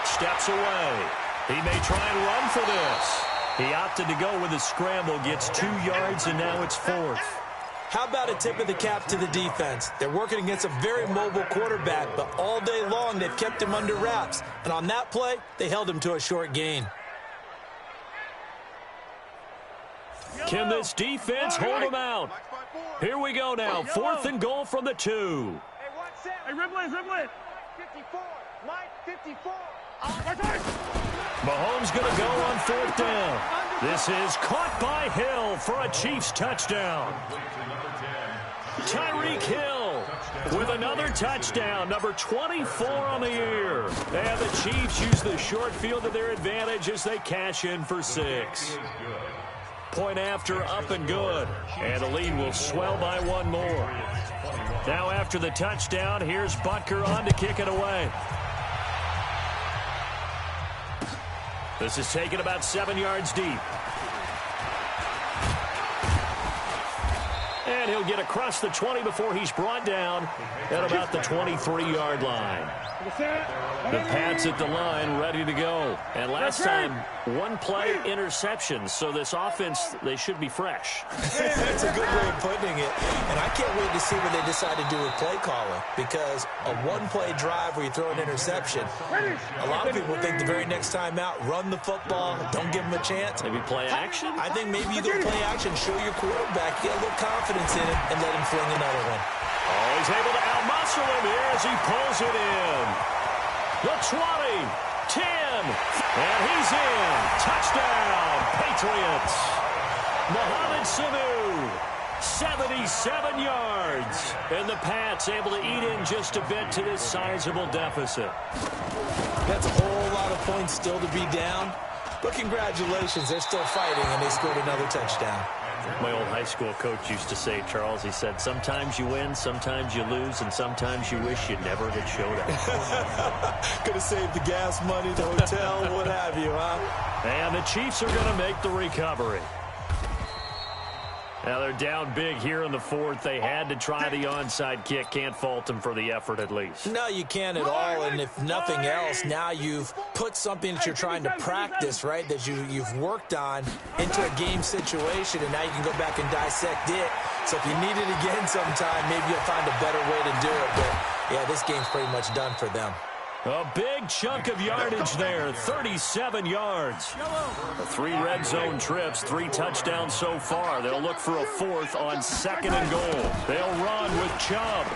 Steps away. He may try and run for this. He opted to go with a scramble, gets 2 yards, and now it's 4th. How about a tip of the cap to the defense? They're working against a very mobile quarterback, but all day long they've kept him under wraps. And on that play, they held him to a short gain. Can this defense hold him out? Here we go now. 4th and goal from the 2. Hey, ribble it. 54. Mike, 54. Mahomes going to go on 4th down. This is caught by Hill for a Chiefs touchdown. Tyreek Hill with another touchdown, number 24 on the year. And the Chiefs use the short field to their advantage as they cash in for 6. Point after, up and good. And the lead will swell by 1 more. Now after the touchdown, here's Butker on to kick it away. This is taken about 7 yards deep. And he'll get across the 20 before he's brought down at about the 23-yard line. The Pats at the line, ready to go. And last time, 1 play interception. So this offense, they should be fresh. That's a good way of putting it. And I can't wait to see what they decide to do with play calling. Because a 1-play drive where you throw an interception, a lot of people think the very next time out, run the football, don't give them a chance. Maybe play action? I think maybe you go play action, show your quarterback, get a little confidence in him, and let him fling another one. Oh, he's able to out-muscle him here as he pulls it in. The 20, 10, and he's in. Touchdown, Patriots. Mohamed Sanu, 77 yards. And the Pats able to eat in just a bit to this sizable deficit. That's a whole lot of points still to be down. But congratulations, they're still fighting, and they scored another touchdown. My old high school coach used to say, Charles, he said, sometimes you win, sometimes you lose, and sometimes you wish you never had showed up. Could have saved the gas money, the hotel, what have you, huh? And the Chiefs are going to make the recovery. Now they're down big here in the 4th. They had to try the onside kick. Can't fault them for the effort at least. No, you can't at all. And if nothing else, now you've put something that you're trying to practice, right, that you've worked on into a game situation, and now you can go back and dissect it So if you need it again sometime, maybe you'll find a better way to do it. But, yeah, this game's pretty much done for them. A big chunk of yardage there, 37 yards. 3 red zone trips, 3 touchdowns so far. They'll look for a 4th on 2nd and goal. They'll run with Chubb.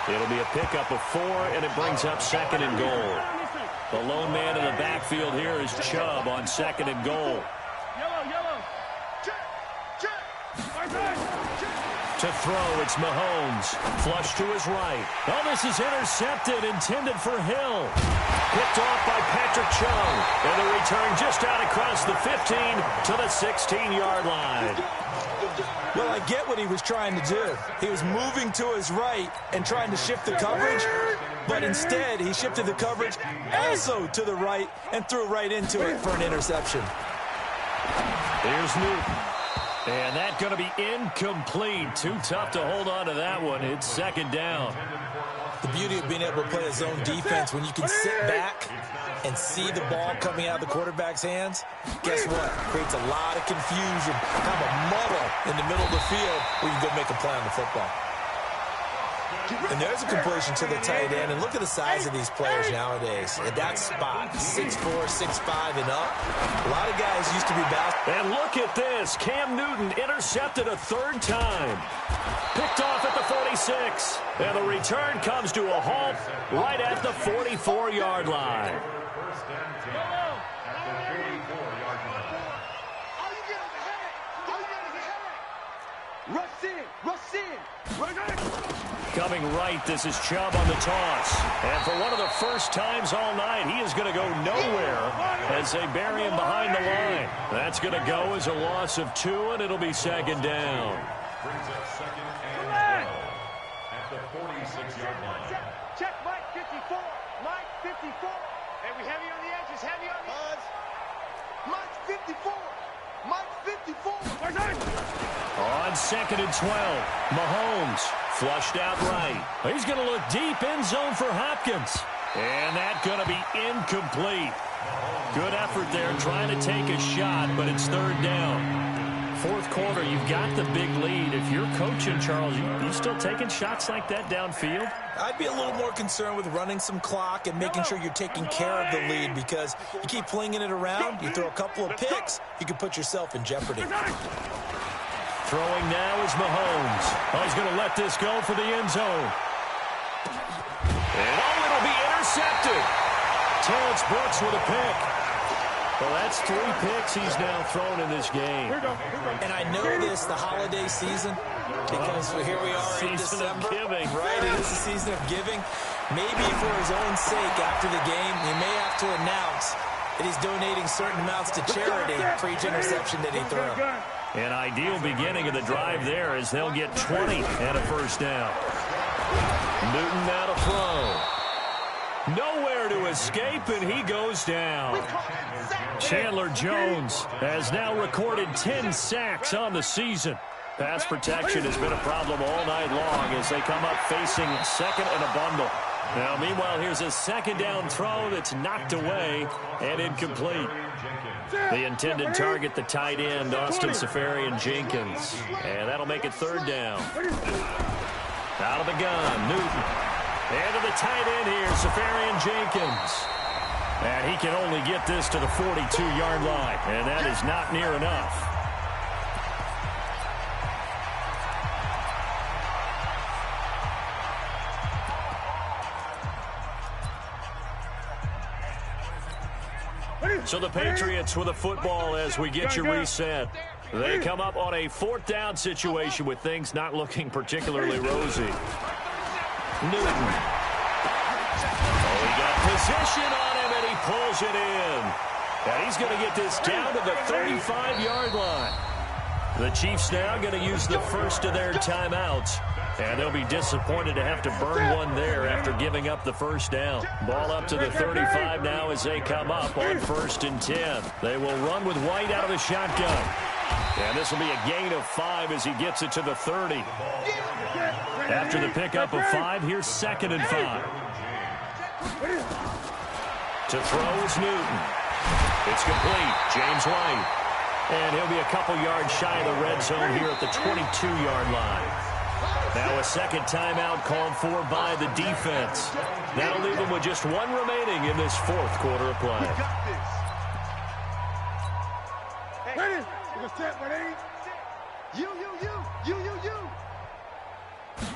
It'll be a pickup of 4, and it brings up 2nd and goal. The lone man in the backfield here is Chubb on 2nd and goal. To throw, it's Mahomes. Flush to his right. Oh, this is intercepted, intended for Hill. Picked off by Patrick Chung. And the return just out across the 15 to the 16-yard line. Well, I get what he was trying to do. He was moving to his right and trying to shift the coverage, but instead he shifted the coverage also to the right and threw right into it for an interception. Here's Newton. And that's going to be incomplete. Too tough to hold on to that one. It's 2nd down. The beauty of being able to play a zone defense, when you can sit back and see the ball coming out of the quarterback's hands, guess what? Creates a lot of confusion, kind of a muddle in the middle of the field where you can go make a play on the football. And there's a completion to the tight end. And look at the size of these players nowadays. At that spot, 6'4", 6'5", and up. A lot of guys used to be basketball. And look at this. Cam Newton intercepted a 3rd time. Picked off at the 46. And the return comes to a halt right at the 44-yard line. Rush in! Rush in! Rush in! Coming right, this is Chubb on the toss. And for one of the first times all night, he is going to go nowhere as they bury him behind the line. That's going to go as a loss of 2, and it'll be 2nd down. Brings up 2nd and 12 at the 46-yard line. Check Mike 54. Mike 54. And we heavy on the edges. Heavy on the edges. Mike 54. Mike 54. On 2nd and 12, Mahomes flushed out right. He's going to look deep end zone for Hopkins. And that's going to be incomplete. Good effort there trying to take a shot, but it's 3rd down. 4th quarter, you've got the big lead. If you're coaching, Charles, you still taking shots like that downfield? I'd be a little more concerned with running some clock and making sure you're taking care of the lead, because you keep flinging it around, you throw a couple of picks, you can put yourself in jeopardy. Throwing now is Mahomes. Oh, he's going to let this go for the end zone. And oh, it'll be intercepted. Terrence Brooks with a pick. Well, that's 3 picks he's now thrown in this game. And I know this, the holiday season, because here we are in December. Of giving. Right, it is the season of giving. Maybe for his own sake after the game, he may have to announce that he's donating certain amounts to charity for each interception that he throws. An ideal beginning of the drive there as they'll get 20 and a 1st down. Newton now to throw. Nowhere to escape, and he goes down. Chandler Jones has now recorded 10 sacks on the season. Pass protection has been a problem all night long as they come up facing 2nd and a bundle. Now, meanwhile, here's a 2nd down throw that's knocked away and incomplete. The intended target, the tight end, Austin Seferian-Jenkins. And that'll make it 3rd down. Out of the gun, Newton. And to the tight end here, Seferian-Jenkins. And he can only get this to the 42-yard line. And that is not near enough. So the Patriots with a football as we get you reset. They come up on a 4th down situation with things not looking particularly rosy. Newton. Oh, he got position on him, and he pulls it in. And he's going to get this down to the 35-yard line. The Chiefs now going to use the first of their timeouts. And they'll be disappointed to have to burn one there after giving up the 1st down. Ball up to the 35 now as they come up on 1st and 10. They will run with White out of the shotgun. And this will be a gain of 5 as he gets it to the 30. After the pickup of 5, here's 2nd and 5. To throw is Newton. It's complete. James White. And he'll be a couple yards shy of the red zone here at the 22-yard line. Now a second timeout called for by the defense. That'll leave them with just one remaining in this fourth quarter of play. We got this. Ready? We're going to set, ready? You.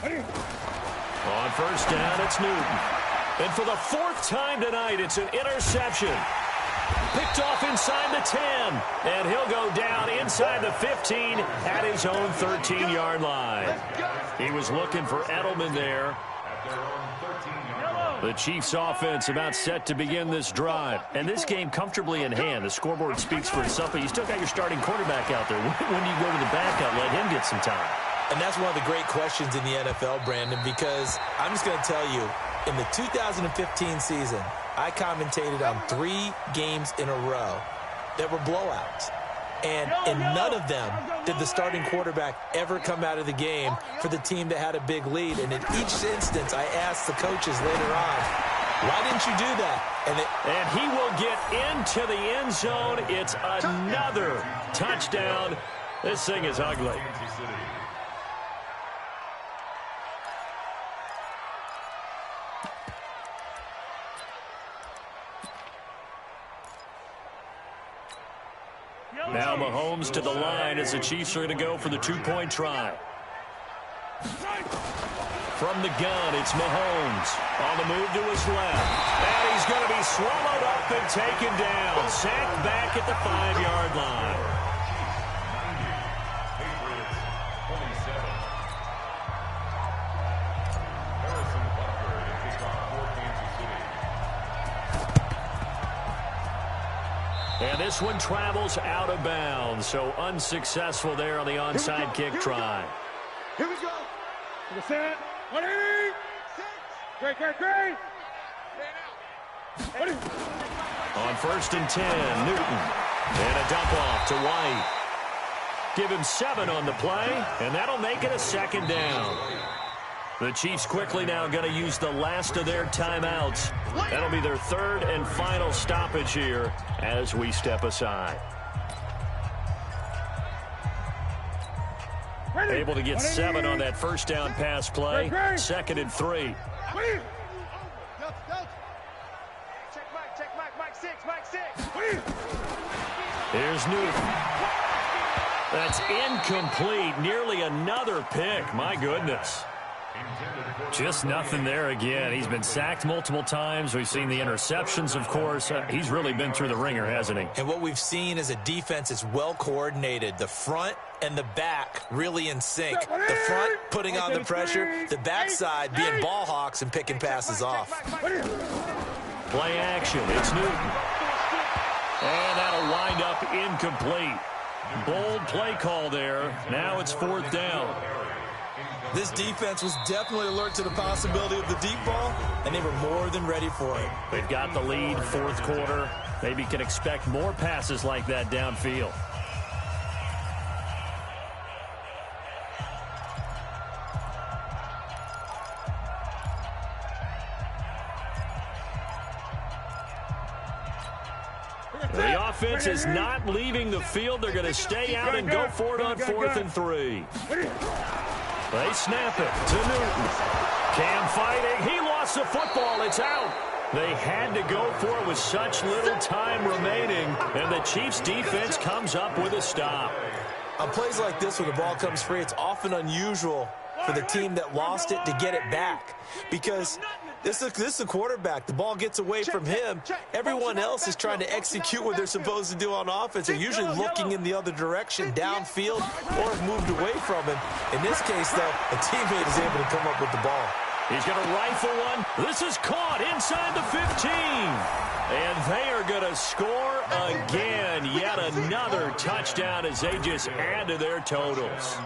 Ready? On first down, it's Newton. And for the fourth time tonight, it's an interception. Picked off inside the 10. And he'll go down inside the 15 at his own 13-yard line. He was looking for Edelman there. The Chiefs offense about set to begin this drive. And this game comfortably in hand. The scoreboard speaks for itself, but you still got your starting quarterback out there. When do you go to the backup, let him get some time? And that's one of the great questions in the NFL, Brandon, because I'm just going to tell you, in the 2015 season, I commentated on 3 games in a row that were blowouts. And in none of them did the starting quarterback ever come out of the game for the team that had a big lead. And in each instance, I asked the coaches later on, why didn't you do that? And he will get into the end zone. It's another touchdown. This thing is ugly. Now Mahomes to the line as the Chiefs are going to go for the two-point try. From the gun, it's Mahomes. On the move to his left. And he's going to be swallowed up and taken down. Sacked back at the 5-yard line. And this one travels out of bounds, so unsuccessful there on the onside kick try. Here we go. To the set. 180. Great. On first and 10, Newton. And a dump off to White. Give him 7 on the play, and that'll make it a second down. The Chiefs quickly now going to use the last of their timeouts. That'll be their third and final stoppage here as we step aside. Able to get 7 on that first down pass play. Second and 3. Here's Newton. That's incomplete. Nearly another pick. My goodness. Just nothing there again. He's been sacked multiple times. We've seen the interceptions, of course. He's really been through the ringer, hasn't he? And what we've seen is a defense that's well coordinated. The front and the back really in sync. The front putting on the pressure. The backside being ball hawks and picking passes off. Play action. It's Newton. And that'll wind up incomplete. Bold play call there. Now it's 4th down. This defense was definitely alert to the possibility of the deep ball, and they were more than ready for it. They've got the lead, fourth quarter. Maybe can expect more passes like that downfield. The offense is not leaving the field. They're going to stay out and go for it on 4th and 3. They snap it to Newton. Cam fighting. He lost the football. It's out. They had to go for it with such little time remaining, and the Chiefs' defense comes up with a stop. On plays like this where the ball comes free, it's often unusual for the team that lost it to get it back because this is a quarterback. The ball gets away from him. Everyone else is trying to execute what they're supposed to do on offense. They're usually looking in the other direction, downfield, or have moved away from him. In this case, though, a teammate is able to come up with the ball. He's going to rifle one. This is caught inside the 15. And they are going to score again. Yet another touchdown as they just add to their totals.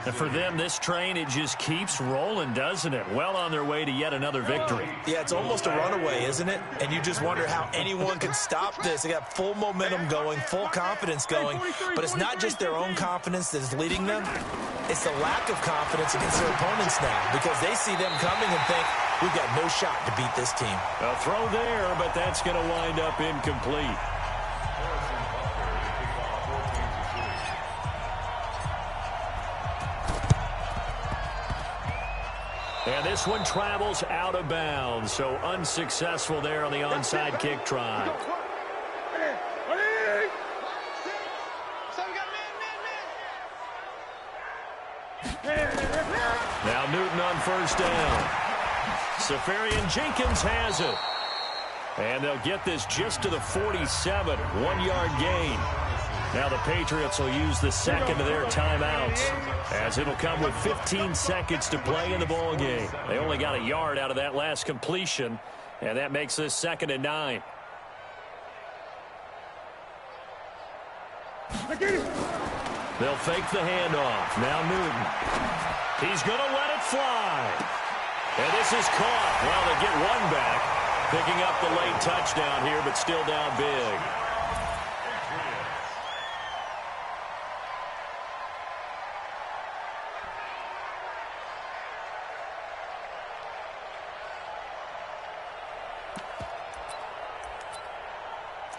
And for them, this train, it just keeps rolling, doesn't it? Well on their way to yet another victory. Yeah, it's almost a runaway, isn't it? And you just wonder how anyone can stop this. They got full momentum going, full confidence going. But it's not just their own confidence that is leading them. It's the lack of confidence against their opponents now because they see them coming and think, we've got no shot to beat this team. A throw there, but that's going to wind up incomplete. And this one travels out of bounds, so unsuccessful there on the onside kick try. Now Newton on first down. Safarian Jenkins has it. And they'll get this just to the 47, 1-yard gain. Now the Patriots will use the second of their timeouts, as it'll come with 15 seconds to play in the ball game. They only got a yard out of that last completion, and that makes this 2nd and 9. They'll fake the handoff. Now Newton. He's going to let it fly. And this is caught. Well, they get one back, picking up the late touchdown here, but still down big.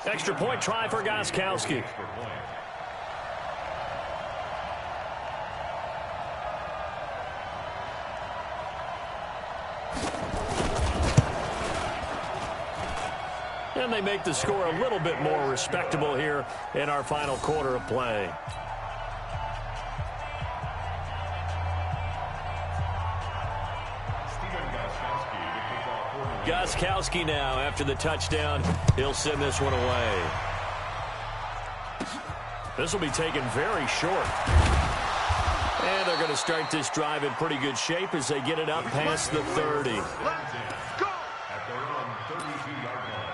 Extra point try for Gostkowski. And they make the score a little bit more respectable here in our final quarter of play. Gostkowski now after the touchdown. He'll send this one away. This will be taken very short. And they're going to start this drive in pretty good shape as they get it up past the 30. At their own 32-yard line.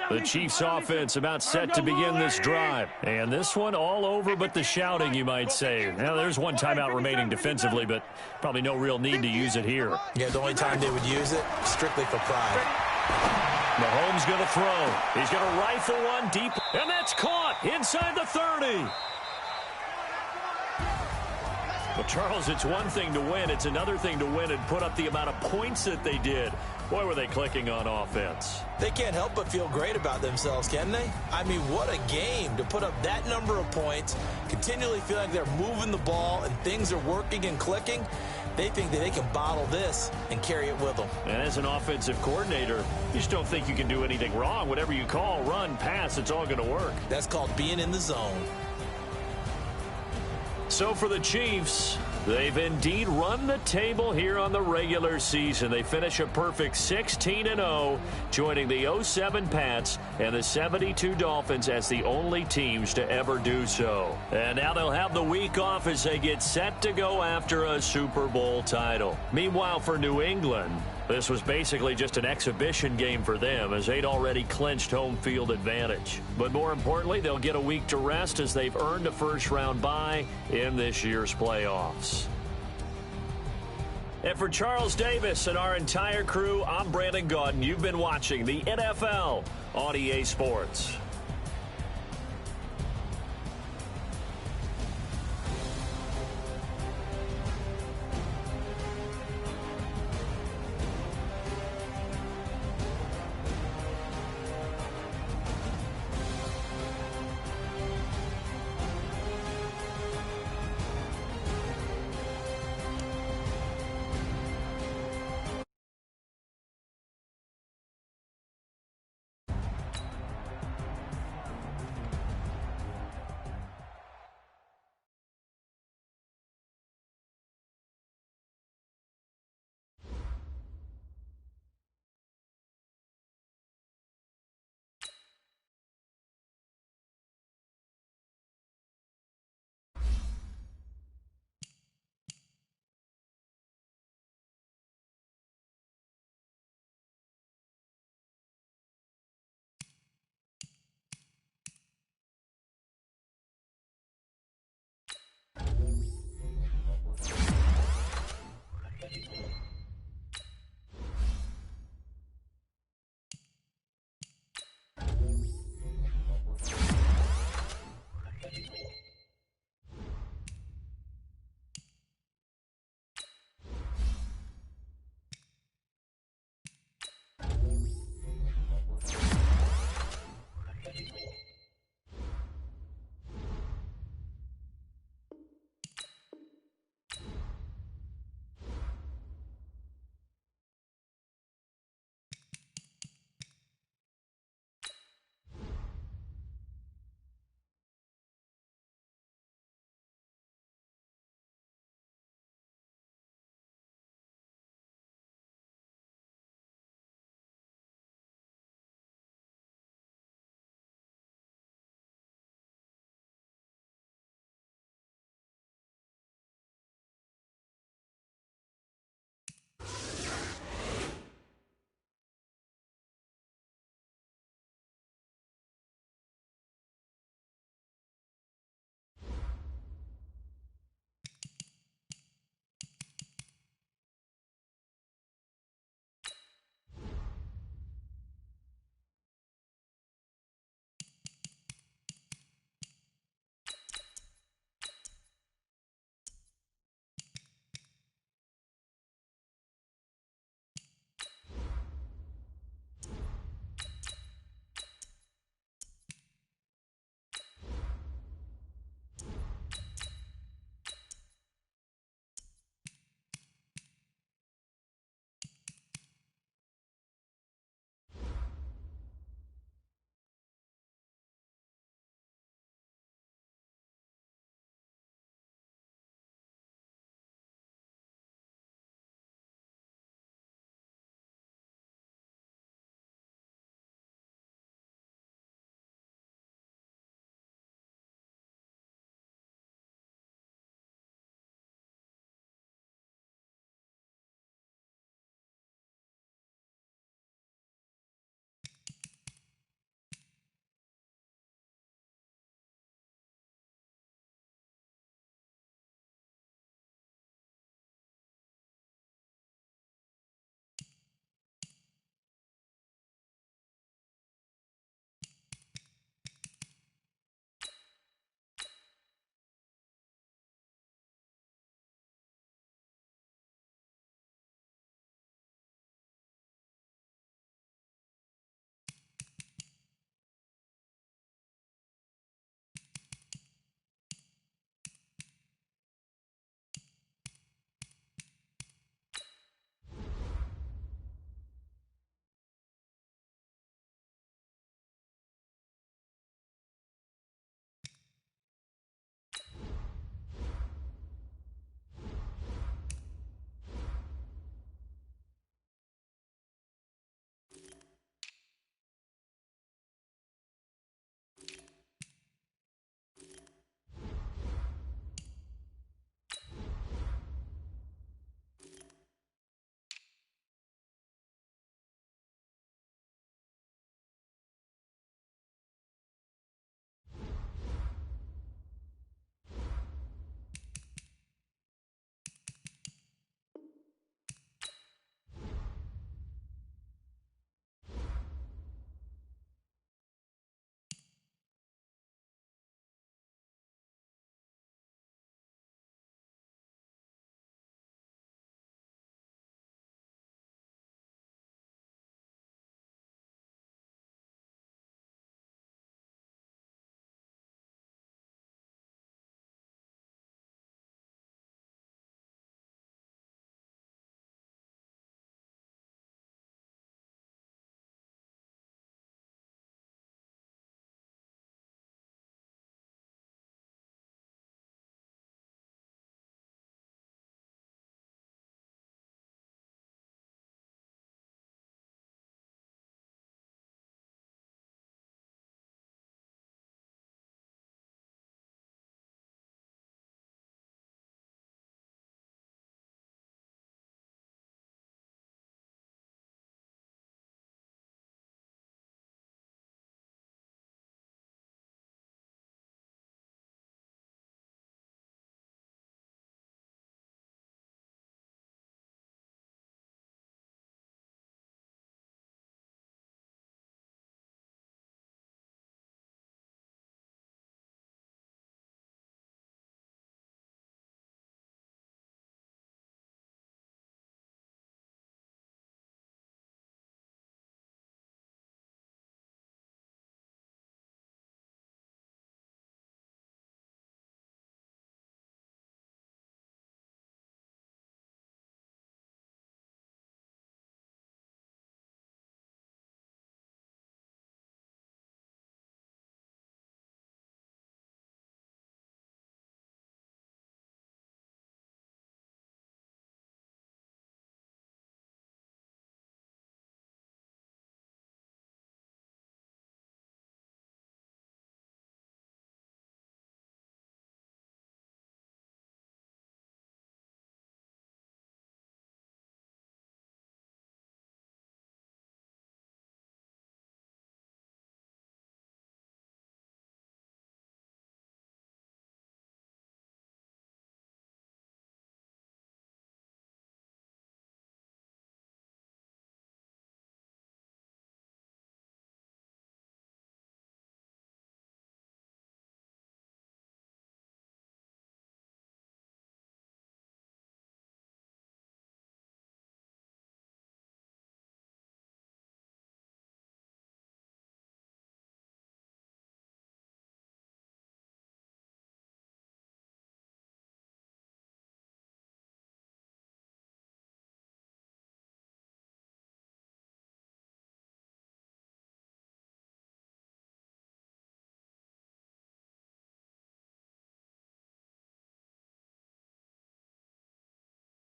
The Chiefs offense about set to begin this drive. And this one all over but the shouting, you might say. Now, there's one timeout remaining defensively, but probably no real need to use it here. Yeah, the only time they would use it, strictly for pride. Mahomes going to throw. He's going to rifle one deep, and that's caught inside the 30. Well, Charles, it's one thing to win. It's another thing to win and put up the amount of points that they did. Boy, were they clicking on offense. They can't help but feel great about themselves, can they? I mean, what a game to put up that number of points, continually feel like they're moving the ball and things are working and clicking. They think that they can bottle this and carry it with them. And as an offensive coordinator, you just don't think you can do anything wrong. Whatever you call, run, pass, it's all going to work. That's called being in the zone. So for the Chiefs, they've indeed run the table here on the regular season. They finish a perfect 16-0, joining the 07 Pats and the 72 Dolphins as the only teams to ever do so. And now they'll have the week off as they get set to go after a Super Bowl title. Meanwhile, for New England, this was basically just an exhibition game for them as they'd already clinched home field advantage. But more importantly, they'll get a week to rest as they've earned a first-round bye in this year's playoffs. And for Charles Davis and our entire crew, I'm Brandon Gaudin. You've been watching the NFL on EA Sports.